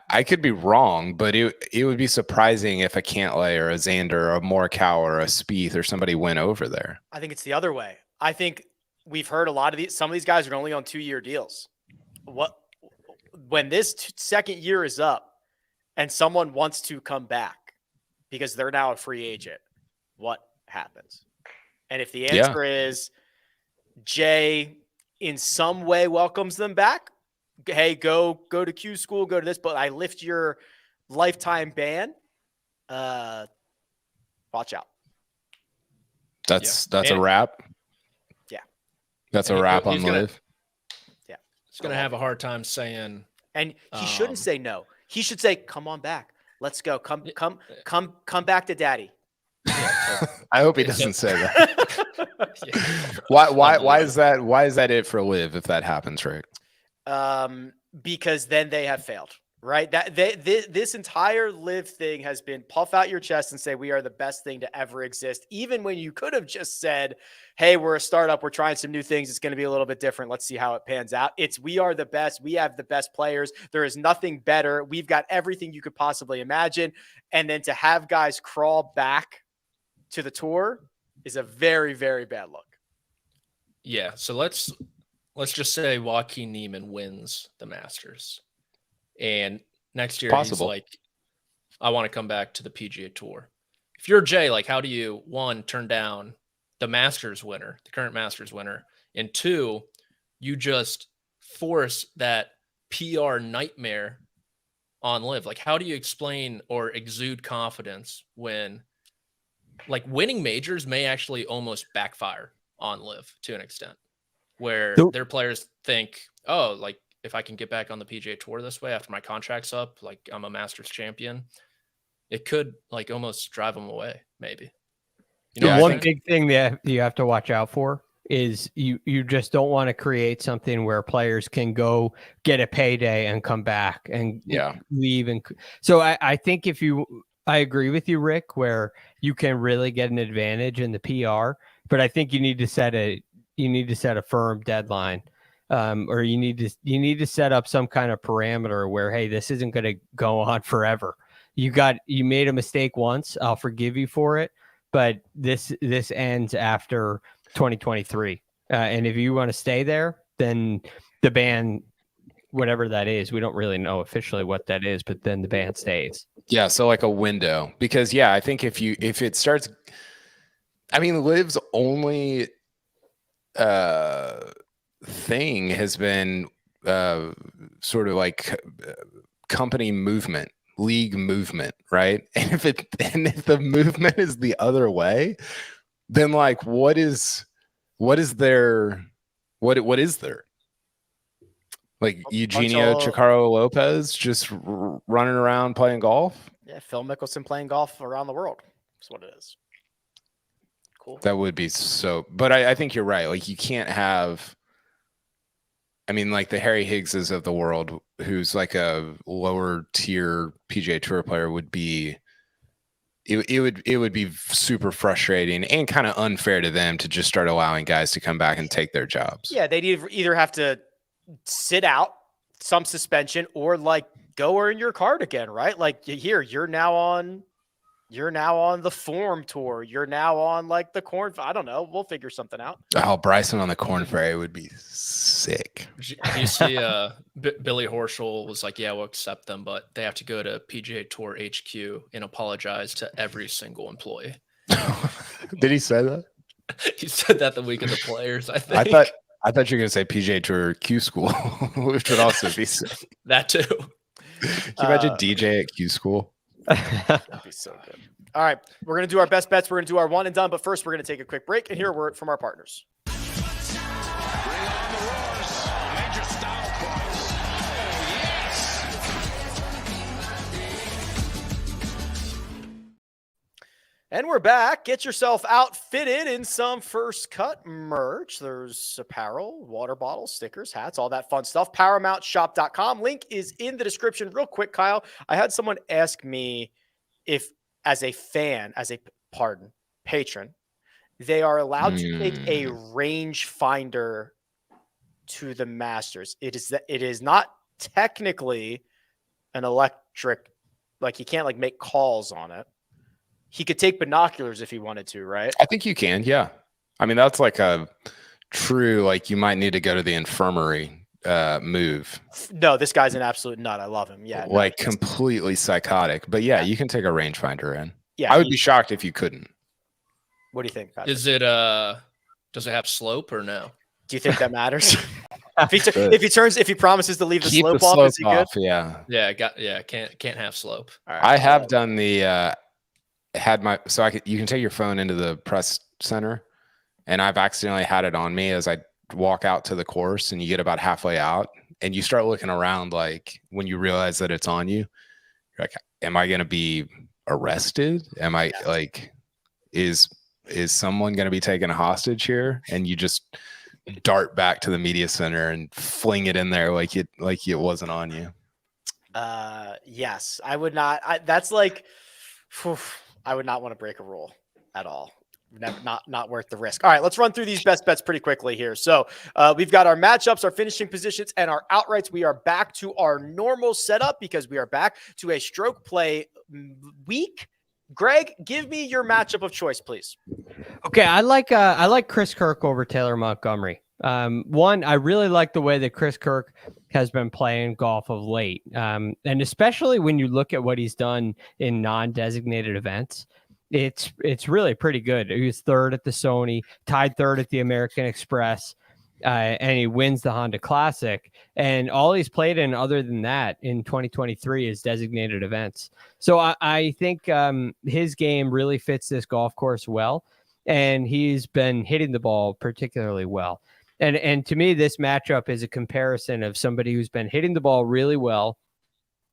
I could be wrong, but it would be surprising if a Cantlay or a Xander or a Morikawa or a Spieth or somebody went over there. I think it's the other way. I think we've heard some of these guys are only on 2-year deals. When this second year is up and someone wants to come back because they're now a free agent, what happens? And if the answer is Jay in some way welcomes them back. Hey, go to Q school, go to this, but I lift your lifetime ban. Watch out. That's a wrap. Yeah. That's a wrap on LIV. Yeah. He's going to have a hard time saying. And he shouldn't say no. He should say, come on back. Let's go. Come back to daddy. I hope he doesn't say that. Why is that it for LIV if that happens, Rick? Because then they have failed, right? This entire LIV thing has been puff out your chest and say we are the best thing to ever exist, even when you could have just said, hey, we're a startup, we're trying some new things, it's going to be a little bit different, let's see how it pans out. It's we are the best, we have the best players, there is nothing better, we've got everything you could possibly imagine. And then to have guys crawl back to the tour is a very, very bad look. Yeah, so let's just say Joaquin Niemann wins the Masters, and next year he's like, I want to come back to the PGA Tour. If you're Jay, like, how do you, one, turn down the Masters winner, the current Masters winner, and two, you just force that PR nightmare on LIV? Like, how do you explain or exude confidence when, like, winning majors may actually almost backfire on LIV to an extent, where their players think, oh, like, if I can get back on the PGA Tour this way after my contract's up, like, I'm a Masters champion, it could, like, almost drive them away, maybe. You know, one big thing that you have to watch out for is you just don't want to create something where players can go get a payday and come back and leave. And so I think I agree with you, Rick, where you can really get an advantage in the PR, but I think you need to set a firm deadline, or you need to set up some kind of parameter where, hey, this isn't going to go on forever. You made a mistake once, I'll forgive you for it, but this ends after 2023. And if you want to stay there, then the ban, whatever that is, we don't really know officially what that is, but then the ban stays. Yeah, so like a window, because I think if it starts, I mean, LIV's only thing has been sort of like company movement, league movement, right? And if the movement is the other way, then like what is there? Like Eugenio Chicaro Lopez just running around playing golf? Yeah, Phil Mickelson playing golf around the world. That's what it is. Cool. That would be so, but I think you're right. Like, you can't have, I mean, like the Harry Higgses of the world, who's like a lower tier PGA Tour player, would be, it would be super frustrating and kind of unfair to them to just start allowing guys to come back and take their jobs. Yeah, they'd either have to sit out some suspension or like go earn your card again, right? Like, here, you're now on the Form Tour. You're now on like the Corn. I don't know. We'll figure something out. Oh, Bryson on the Corn Ferry would be sick. You see, Billy Horschel was like, yeah, we'll accept them, but they have to go to PGA Tour HQ and apologize to every single employee. Did he say that? He said that the week of the Players, I think. I thought you were going to say PGA Tour Q School, which would also be sick. That too. Can you imagine DJ at Q School? That'd be so good. All right, we're going to do our best bets. We're going to do our one and done, but first we're going to take a quick break and hear a word from our partners. And we're back. Get yourself outfitted in some First Cut merch. There's apparel, water bottles, stickers, hats, all that fun stuff. ParamountShop.com. Link is in the description. Real quick, Kyle, I had someone ask me if, as a patron, they are allowed to take a rangefinder to the Masters. It is not technically an electric, like you can't like make calls on it. He could take binoculars if he wanted to, right? I think you can, yeah. I mean, that's like a true, like, you might need to go to the infirmary move. No, this guy's an absolute nut. I love him. Yeah. Like completely psychotic. But yeah, you can take a rangefinder in. Yeah. I would be shocked if you couldn't. What do you think, Patrick? Is it does it have slope or no? Do you think that matters? if he promises to leave the Keep slope the off, slope is he off. good? Yeah, can't have slope. All right. I have done the you can take your phone into the press center, and I've accidentally had it on me as I walk out to the course, and you get about halfway out and you start looking around, like when you realize that it's on you, you're like, am I going to be arrested? Am I like, is someone going to be taken hostage here? And you just dart back to the media center and fling it in there like it wasn't on you. Yes, I would not. That's like, I would not want to break a rule at all. Not worth the risk. All right, let's run through these best bets pretty quickly here. So we've got our matchups, our finishing positions, and our outrights. We are back to our normal setup because we are back to a stroke play week. Greg, give me your matchup of choice, please. Okay, I like Chris Kirk over Taylor Montgomery. One, I really like the way that Chris Kirk has been playing golf of late, and especially when you look at what he's done in non-designated events. It's really pretty good. He was third at the Sony, tied third at the American Express, and he wins the Honda Classic. And all he's played in other than that in 2023 is designated events. So I think his game really fits this golf course well, and he's been hitting the ball particularly well. And to me, this matchup is a comparison of somebody who's been hitting the ball really well,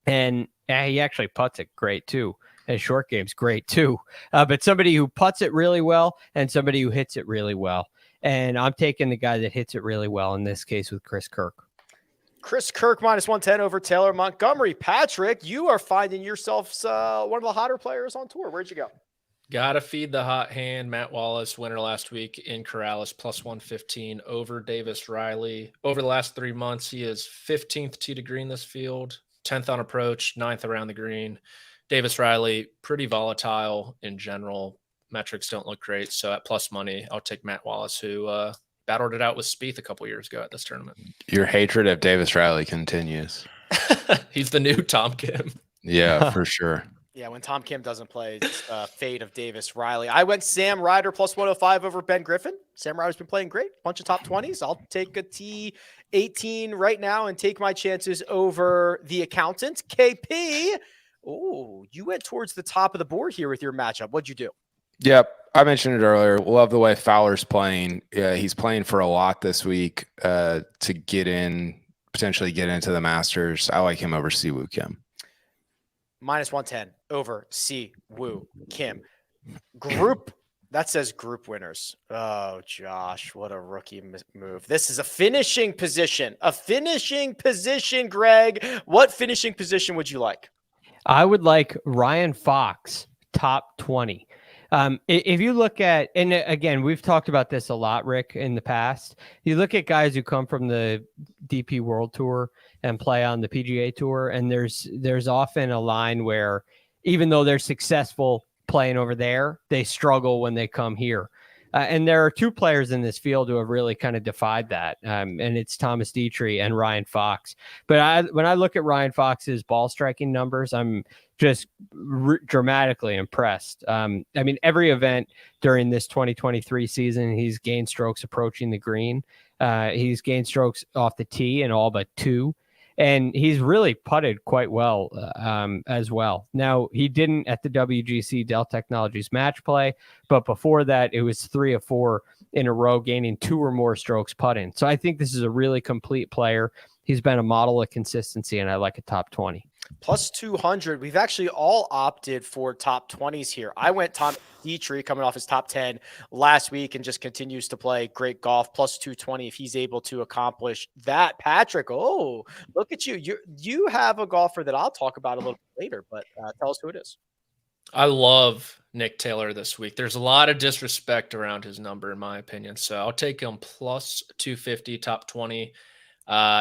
and he actually putts it great too. His short game's great too, but somebody who putts it really well and somebody who hits it really well. And I'm taking the guy that hits it really well in this case with Chris Kirk. Chris Kirk minus 110 over Taylor Montgomery. Patrick, you are finding yourself one of the hotter players on tour. Where'd you go? Gotta feed the hot hand. Matt Wallace, winner last week in Corrales, plus 115 over Davis Riley. Over the last 3 months, he is 15th tee to green this field, 10th on approach, 9th around the green. Davis Riley, pretty volatile in general. Metrics don't look great. So at plus money, I'll take Matt Wallace, who battled it out with Spieth a couple years ago at this tournament. Your hatred of Davis Riley continues. He's the new Tom Kim. Yeah, for sure. Yeah, when Tom Kim doesn't play, it's fate of Davis Riley. I went Sam Ryder plus 105 over Ben Griffin. Sam Ryder's been playing great. Bunch of top 20s. I'll take a T18 right now and take my chances over the accountant, KP. Oh, you went towards the top of the board here with your matchup. What'd you do? Yep. I mentioned it earlier. Love the way Fowler's playing. Yeah, he's playing for a lot this week to potentially get into the Masters. I like him over Siwoo Kim. Minus 110 over Siwoo Kim. Group. That says group winners. Oh, Josh, what a rookie move. This is a finishing position. A finishing position, Greg. What finishing position would you like? I would like Ryan Fox, top 20. If you look at, and again, we've talked about this a lot, Rick, in the past. You look at guys who come from the DP World Tour and play on the PGA Tour, and there's often a line where even though they're successful playing over there, they struggle when they come here. And there are two players in this field who have really kind of defied that, and it's Thomas Dietrich and Ryan Fox. But when I look at Ryan Fox's ball striking numbers, I'm just dramatically impressed. I mean, every event during this 2023 season, he's gained strokes approaching the green. He's gained strokes off the tee in all but two. And he's really putted quite well as well. Now, he didn't at the WGC Dell Technologies match play, but before that, it was 3 of 4 in a row, gaining 2 or more strokes putting. So I think this is a really complete player. He's been a model of consistency, and I like a top 20. Plus 200. We've actually all opted for top 20s here. I went Tom Dietrich coming off his top 10 last week and just continues to play great golf. Plus 220 if he's able to accomplish that. Patrick, oh, look at you. You have a golfer that I'll talk about a little bit later, but tell us who it is. I love Nick Taylor this week. There's a lot of disrespect around his number, in my opinion. So I'll take him plus 250, top 20.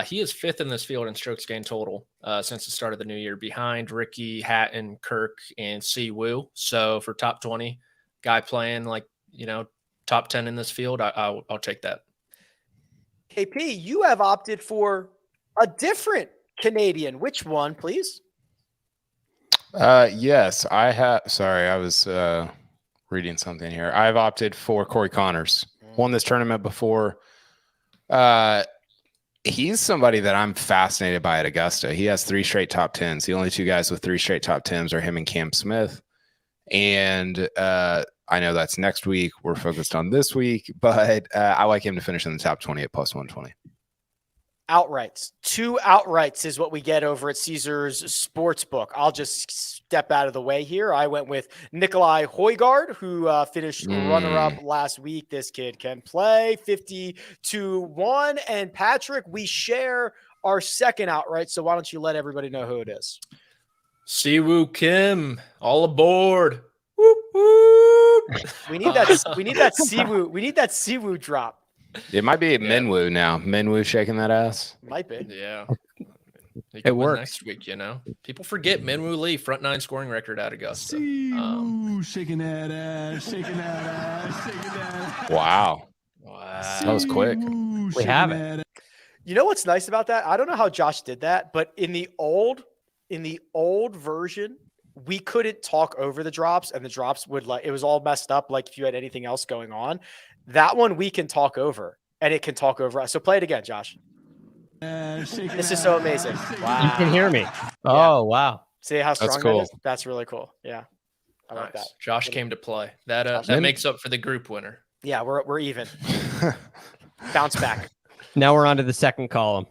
He is 5th in this field in strokes gained total since the start of the new year, behind Ricky, Hatton, Kirk, and Siwoo. So for top 20, guy playing top 10 in this field, I'll take that. KP, you have opted for a different Canadian. Which one, please? Yes, I have. Sorry, I was reading something here. I've opted for Corey Connors. Won this tournament before. He's somebody that I'm fascinated by at Augusta. He has 3 straight top 10s. The only 2 guys with 3 straight top 10s are him and Cam Smith. And I know that's next week. We're focused on this week, but I like him to finish in the top 20 at plus 120. Outrights. 2 outrights is what we get over at Caesars Sportsbook. I'll just step out of the way here. I went with Nikolai Højgaard, who finished runner-up last week. This kid can play 50-1. And Patrick, we share our second outright. So why don't you let everybody know who it is? Siwoo Kim, all aboard. Whoop, whoop. We need that Siwoo. We need that Siwoo drop. It might be Minwoo now. Minwoo shaking that ass. Might be. Yeah. It works next week, you know. People forget Minwoo Lee, front 9 scoring record at Augusta. Shaking that ass, shaking that ass, shaking that ass. Wow. That was quick. We have it. You know what's nice about that? I don't know how Josh did that, but in the old version, we couldn't talk over the drops, and the drops would it was all messed up. Like if you had anything else going on, that one we can talk over, and it can talk over us. So play it again, Josh. This is so amazing. Wow. You can hear me. Oh, wow. See how strong That's cool. that is? That's really cool. Yeah. I like that. Josh came to play. That makes up for the group winner. Yeah, we're even. Bounce back. Now we're on to the second column.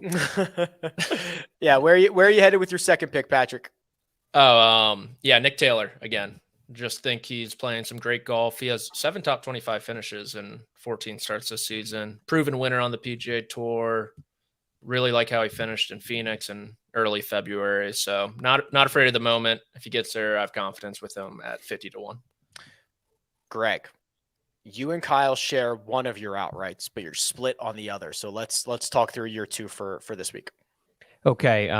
Yeah, where are you headed with your second pick, Patrick? Yeah, Nick Taylor again. Just think he's playing some great golf. He has 7 top 25 finishes and 14 starts this season. Proven winner on the PGA Tour. Really like how he finished in Phoenix in early February. So not afraid of the moment. If he gets there, I have confidence with him at 50-1. Greg, you and Kyle share one of your outrights, but you're split on the other. So let's talk through your 2 for this week. Okay.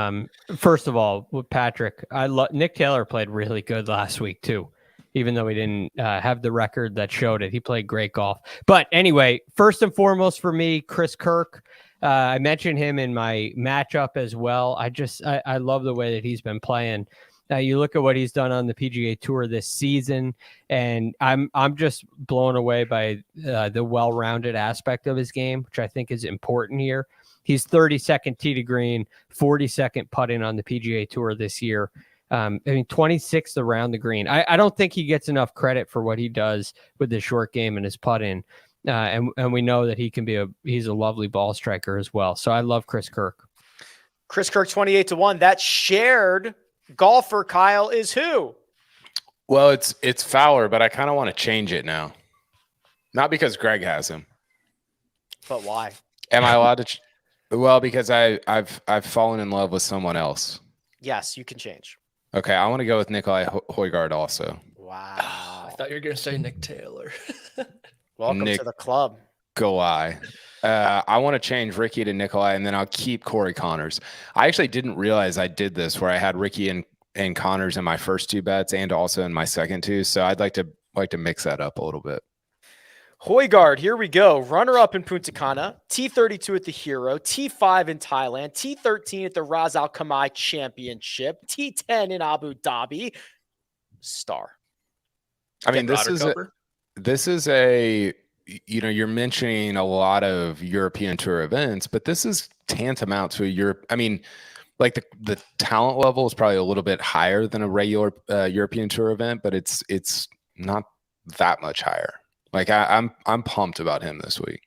First of all, with Patrick, Nick Taylor played really good last week too, even though he didn't have the record that showed it. He played great golf. But anyway, first and foremost for me, Chris Kirk. I mentioned him in my matchup as well. I love the way that he's been playing. You look at what he's done on the PGA Tour this season, and I'm just blown away by the well-rounded aspect of his game, which I think is important here. He's 32nd tee to green, 42nd putting on the PGA Tour this year. 26th around the green. I don't think he gets enough credit for what he does with his short game and his putting. And we know that he's a lovely ball striker as well. So I love Chris Kirk. Chris Kirk, 28-1. That shared golfer, Kyle, is who? Well, it's Fowler, but I kind of want to change it now. Not because Greg has him. But why? Am I allowed to? Well, because I've fallen in love with someone else. Yes, you can change. Okay, I want to go with Nikolai Højgaard also. Wow. I thought you were going to say Nick Taylor. Welcome to the club. Nikolai. I want to change Ricky to Nikolai, and then I'll keep Corey Connors. I actually didn't realize I did this where I had Ricky and Connors in my first 2 bets and also in my second 2. So I'd like to mix that up a little bit. Højgaard, here we go. Runner-up in Punta Cana, T32 at the Hero, T5 in Thailand, T13 at the Ras Al Khaimah Championship, T10 in Abu Dhabi. Star. I mean, this is a you're mentioning a lot of European Tour events, but this is tantamount to a Europe. I mean, like the talent level is probably a little bit higher than a regular European Tour event, but it's not that much higher. Like I'm pumped about him this week.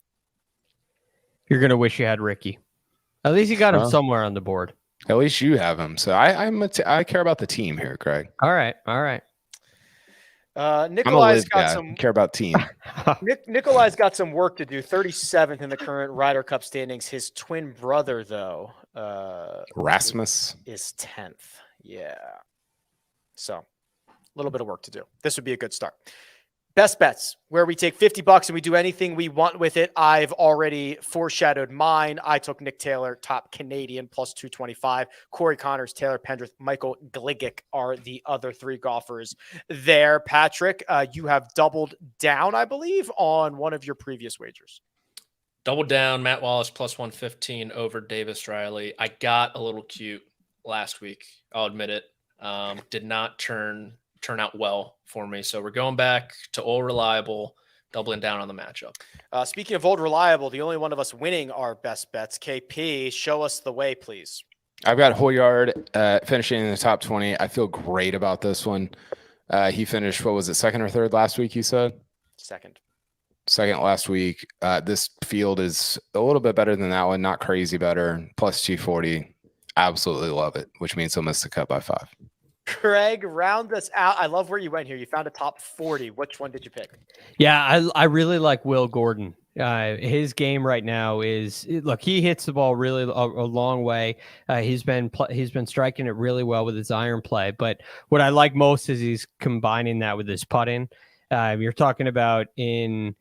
You're gonna wish you had Ricky. At least you got him somewhere on the board. At least you have him. So I care about the team here, Craig. All right. Nikolai's got some care about team. Nikolai's got some work to do. 37th in the current Ryder Cup standings. His twin brother, though, Rasmus is 10th. Yeah. So a little bit of work to do. This would be a good start. Best bets, where we take $50 and we do anything we want with it. I've already foreshadowed mine. I took Nick Taylor, top Canadian, plus 225. Corey Connors, Taylor Pendrith, Michael Gligic are the other 3 golfers there. Patrick, you have doubled down, I believe, on one of your previous wagers. Double down, Matt Wallace, plus 115 over Davis Riley. I got a little cute last week. I'll admit it. Did not turn out well for me. So we're going back to old reliable doubling down on the matchup. Speaking of old reliable, the only one of us winning our best bets, KP, show us the way, please. I've got Hoyard finishing in the top 20. I feel great about this one. He finished, what was it, second or third last week, you said? Second last week. This field is a little bit better than that one, not crazy better. Plus 240. Absolutely love it, which means he'll miss the cut by 5. Greg, round us out. I love where you went here. You found a top 40. Which one did you pick? Yeah, I really like Will Gordon. His game right now is, look, he hits the ball really a long way. He's been striking it really well with his iron play. But what I like most is he's combining that with his putting. You're talking about it's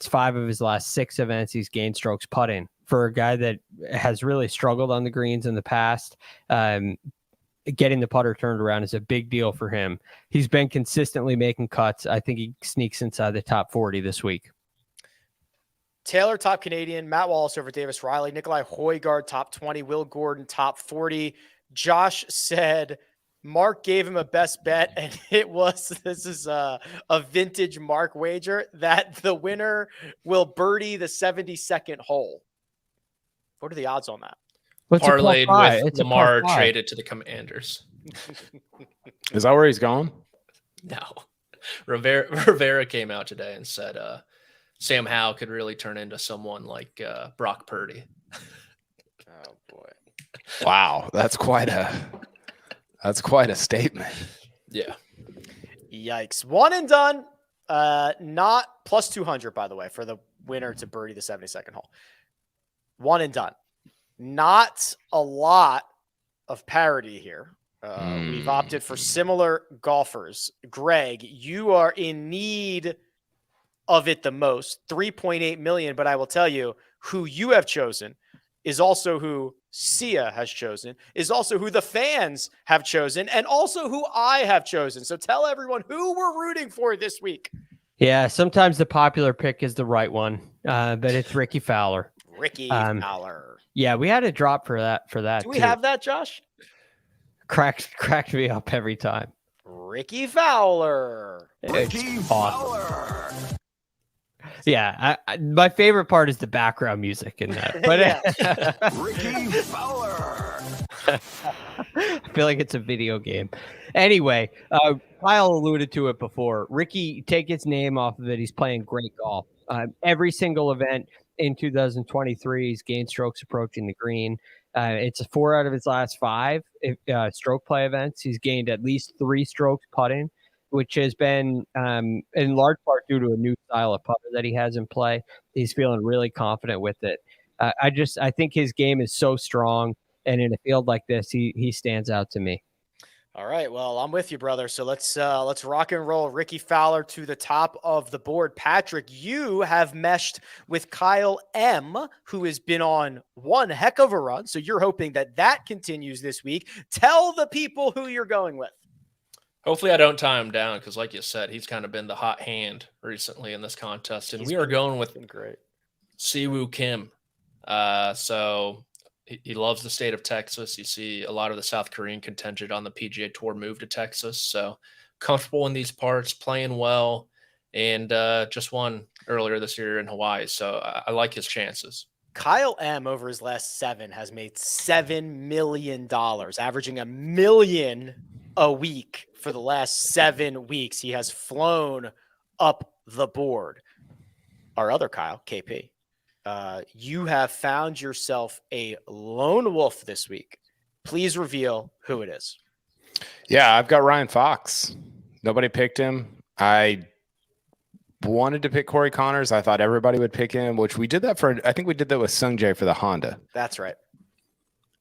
5 of his last 6 events he's gained strokes putting. For a guy that has really struggled on the greens in the past, getting the putter turned around is a big deal for him. He's been consistently making cuts. I think he sneaks inside the top 40 this week. Taylor, top Canadian. Matt Wallace over Davis Riley. Nikolai Højgaard, top 20. Will Gordon, top 40. Josh said Mark gave him a best bet, and this is a vintage Mark wager, that the winner will birdie the 72nd hole. What are the odds on that? Parlayed with Lamar traded to the Commanders. Is that where he's going? No. Rivera came out today and said Sam Howell could really turn into someone like Brock Purdy. Oh boy! Wow, that's quite a statement. Yeah. Yikes! One and done. Not plus 200, by the way, for the winner to birdie the 72nd hole. One and done. Not a lot of parity here. We've opted for similar golfers. Greg, you are in need of it the most, 3.8 million. But I will tell you, who you have chosen is also who Sia has chosen, is also who the fans have chosen, and also who I have chosen. So tell everyone who we're rooting for this week. Yeah, sometimes the popular pick is the right one, but it's Ricky Fowler. Ricky Fowler. Yeah, we had a drop for that. Do we have that, Josh? Cracked me up every time. Ricky Fowler. Ricky Fowler. Yeah, my favorite part is the background music in that. But Ricky Fowler. I feel like it's a video game. Anyway, Kyle alluded to it before. Ricky, take his name off of it. He's playing great golf. Every single event in 2023, he's gained strokes approaching the green. It's 4 out of his last 5 stroke play events. He's gained at least 3 strokes putting, which has been in large part due to a new style of putter that he has in play. He's feeling really confident with it. I think his game is so strong, and in a field like this, he stands out to me. All right, well, I'm with you, brother. So let's rock and roll. Ricky Fowler to the top of the board. Patrick, you have meshed with Kyle M, who has been on one heck of a run. So you're hoping that continues this week. Tell the people who you're going with. Hopefully I don't tie him down because, like you said, he's kind of been the hot hand recently in this contest. And we are going with Siwoo Kim. So he loves the state of Texas. You see a lot of the South Korean contingent on the PGA Tour move to Texas. So comfortable in these parts, playing well, and just won earlier this year in Hawaii. So I like his chances. Kyle M over his last 7 has made $7 million, averaging $1 million a week for the last 7 weeks. He has flown up the board. Our other Kyle, KP. You have found yourself a lone wolf this week. Please reveal who it is. Yeah, I've got Ryan Fox. Nobody picked him. I wanted to pick Corey Connors. I thought everybody would pick him, which we did that for. I think we did that with Sung Jae for the Honda. That's right.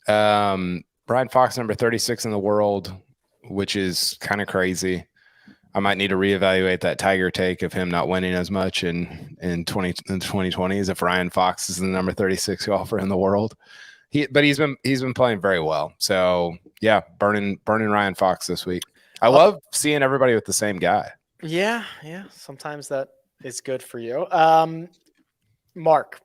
Ryan Fox, number 36 in the world, which is kind of crazy. I might need to reevaluate that Tiger take of him not winning as much in 2020 as if Ryan Fox is the number 36 golfer in the world. But he's been playing very well. So yeah, burning Ryan Fox this week. I love seeing everybody with the same guy. Yeah. Sometimes that is good for you. Mark,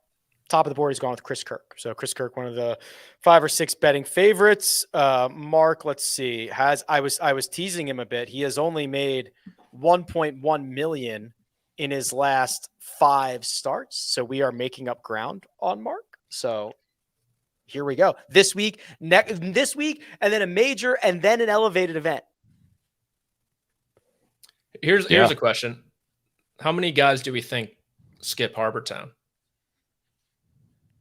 top of the board, he's gone with Chris Kirk. So Chris Kirk, one of the 5 or 6 betting favorites. Mark, let's see. I was teasing him a bit. He has only made 1.1 million in his last 5 starts. So we are making up ground on Mark. So here we go. This week, this week, and then a major, and then an elevated event. Here's a question. How many guys do we think skip Harbor Town?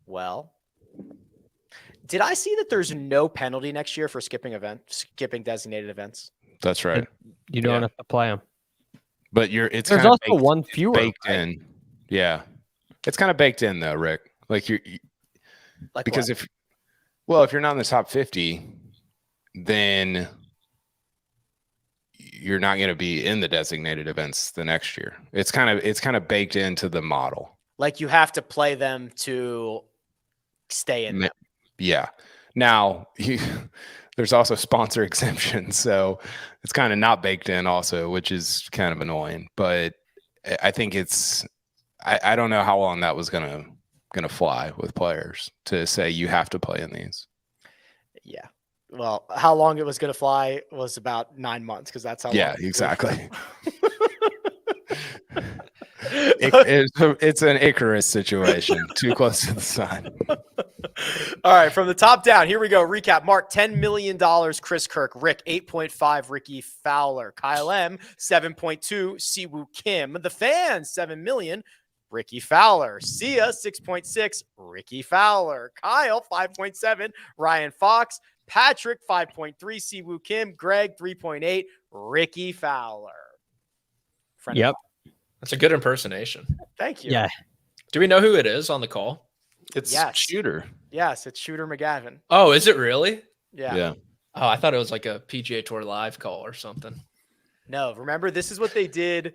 Well, did I see that there's no penalty next year for skipping designated events? That's right. You don't have to play them. But it's There's kind of also one fewer baked in. Yeah. It's kind of baked in though, Rick. Like because if you're not in the top 50, then you're not going to be in the designated events the next year. It's kind of baked into the model. Like you have to play them to stay in them. Yeah. Now there's also sponsor exemptions, so it's kind of not baked in also, which is kind of annoying. But I think I don't know how long that was gonna fly with players to say you have to play in these. Yeah. Well, how long it was going to fly was about 9 months because that's how long. Yeah, exactly. It's an Icarus situation, too close to the sun. All right, from the top down, here we go. Recap. Mark, $10 million, Chris Kirk. Rick, 8.5, Ricky Fowler. Kyle M, 7.2, Siwoo Kim. The Fans, $7 million, Ricky Fowler. Sia, 6.6, Ricky Fowler. Kyle, 5.7, Ryan Fox. Patrick, 5.3, Siwoo Kim. Greg, 3.8, Ricky Fowler. Yep. That's a good impersonation. Thank you. Yeah. Do we know who it is on the call? It's Yes. Shooter. Yes, it's Shooter McGavin. Oh, is it really? Yeah. Oh, I thought it was like a PGA Tour live call or something. No, remember, this is what they did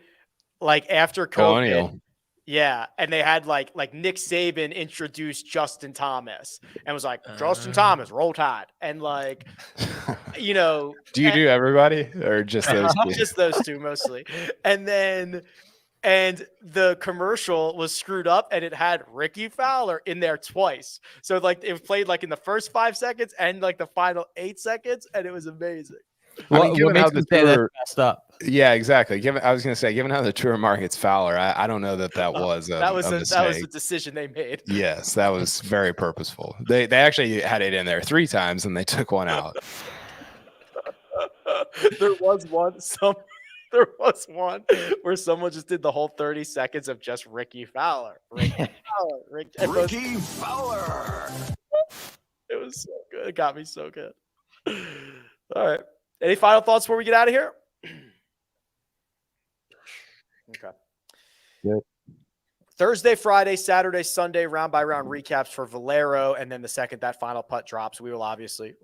like after COVID. Colonial. Yeah, and they had like Nick Saban introduced Justin Thomas and was like, Justin Thomas, roll tide. And like, Do you do everybody or just those two? Just those two mostly. And the commercial was screwed up and it had Ricky Fowler in there twice. So like it was played like in the first 5 seconds and like the final 8 seconds, and it was amazing. What makes them say that's messed up? Yeah, exactly. I was going to say, given how the tour markets Fowler, I don't know that was a mistake. That was the decision they made. Yes, that was very purposeful. They actually had it in there 3 times and they took one out. There was one where someone just did the whole 30 seconds of just Ricky Fowler. Ricky Fowler. It was so good. It got me so good. All right. Any final thoughts before we get out of here? Okay. Good. Thursday, Friday, Saturday, Sunday, round by round recaps for Valero. And then the second that final putt drops, we will obviously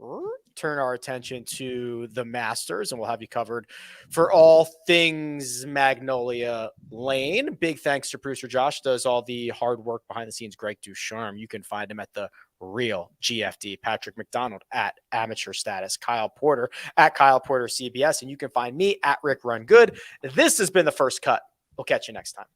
turn our attention to the Masters, and we'll have you covered for all things Magnolia Lane. Big thanks to producer Josh, does all the hard work behind the scenes. Greg DuCharme, you can find him at the Real GFD. Patrick McDonald at Amateur Status. Kyle Porter at Kyle Porter CBS, and you can find me at Rick Run Good. This has been The First Cut. We'll catch you next time.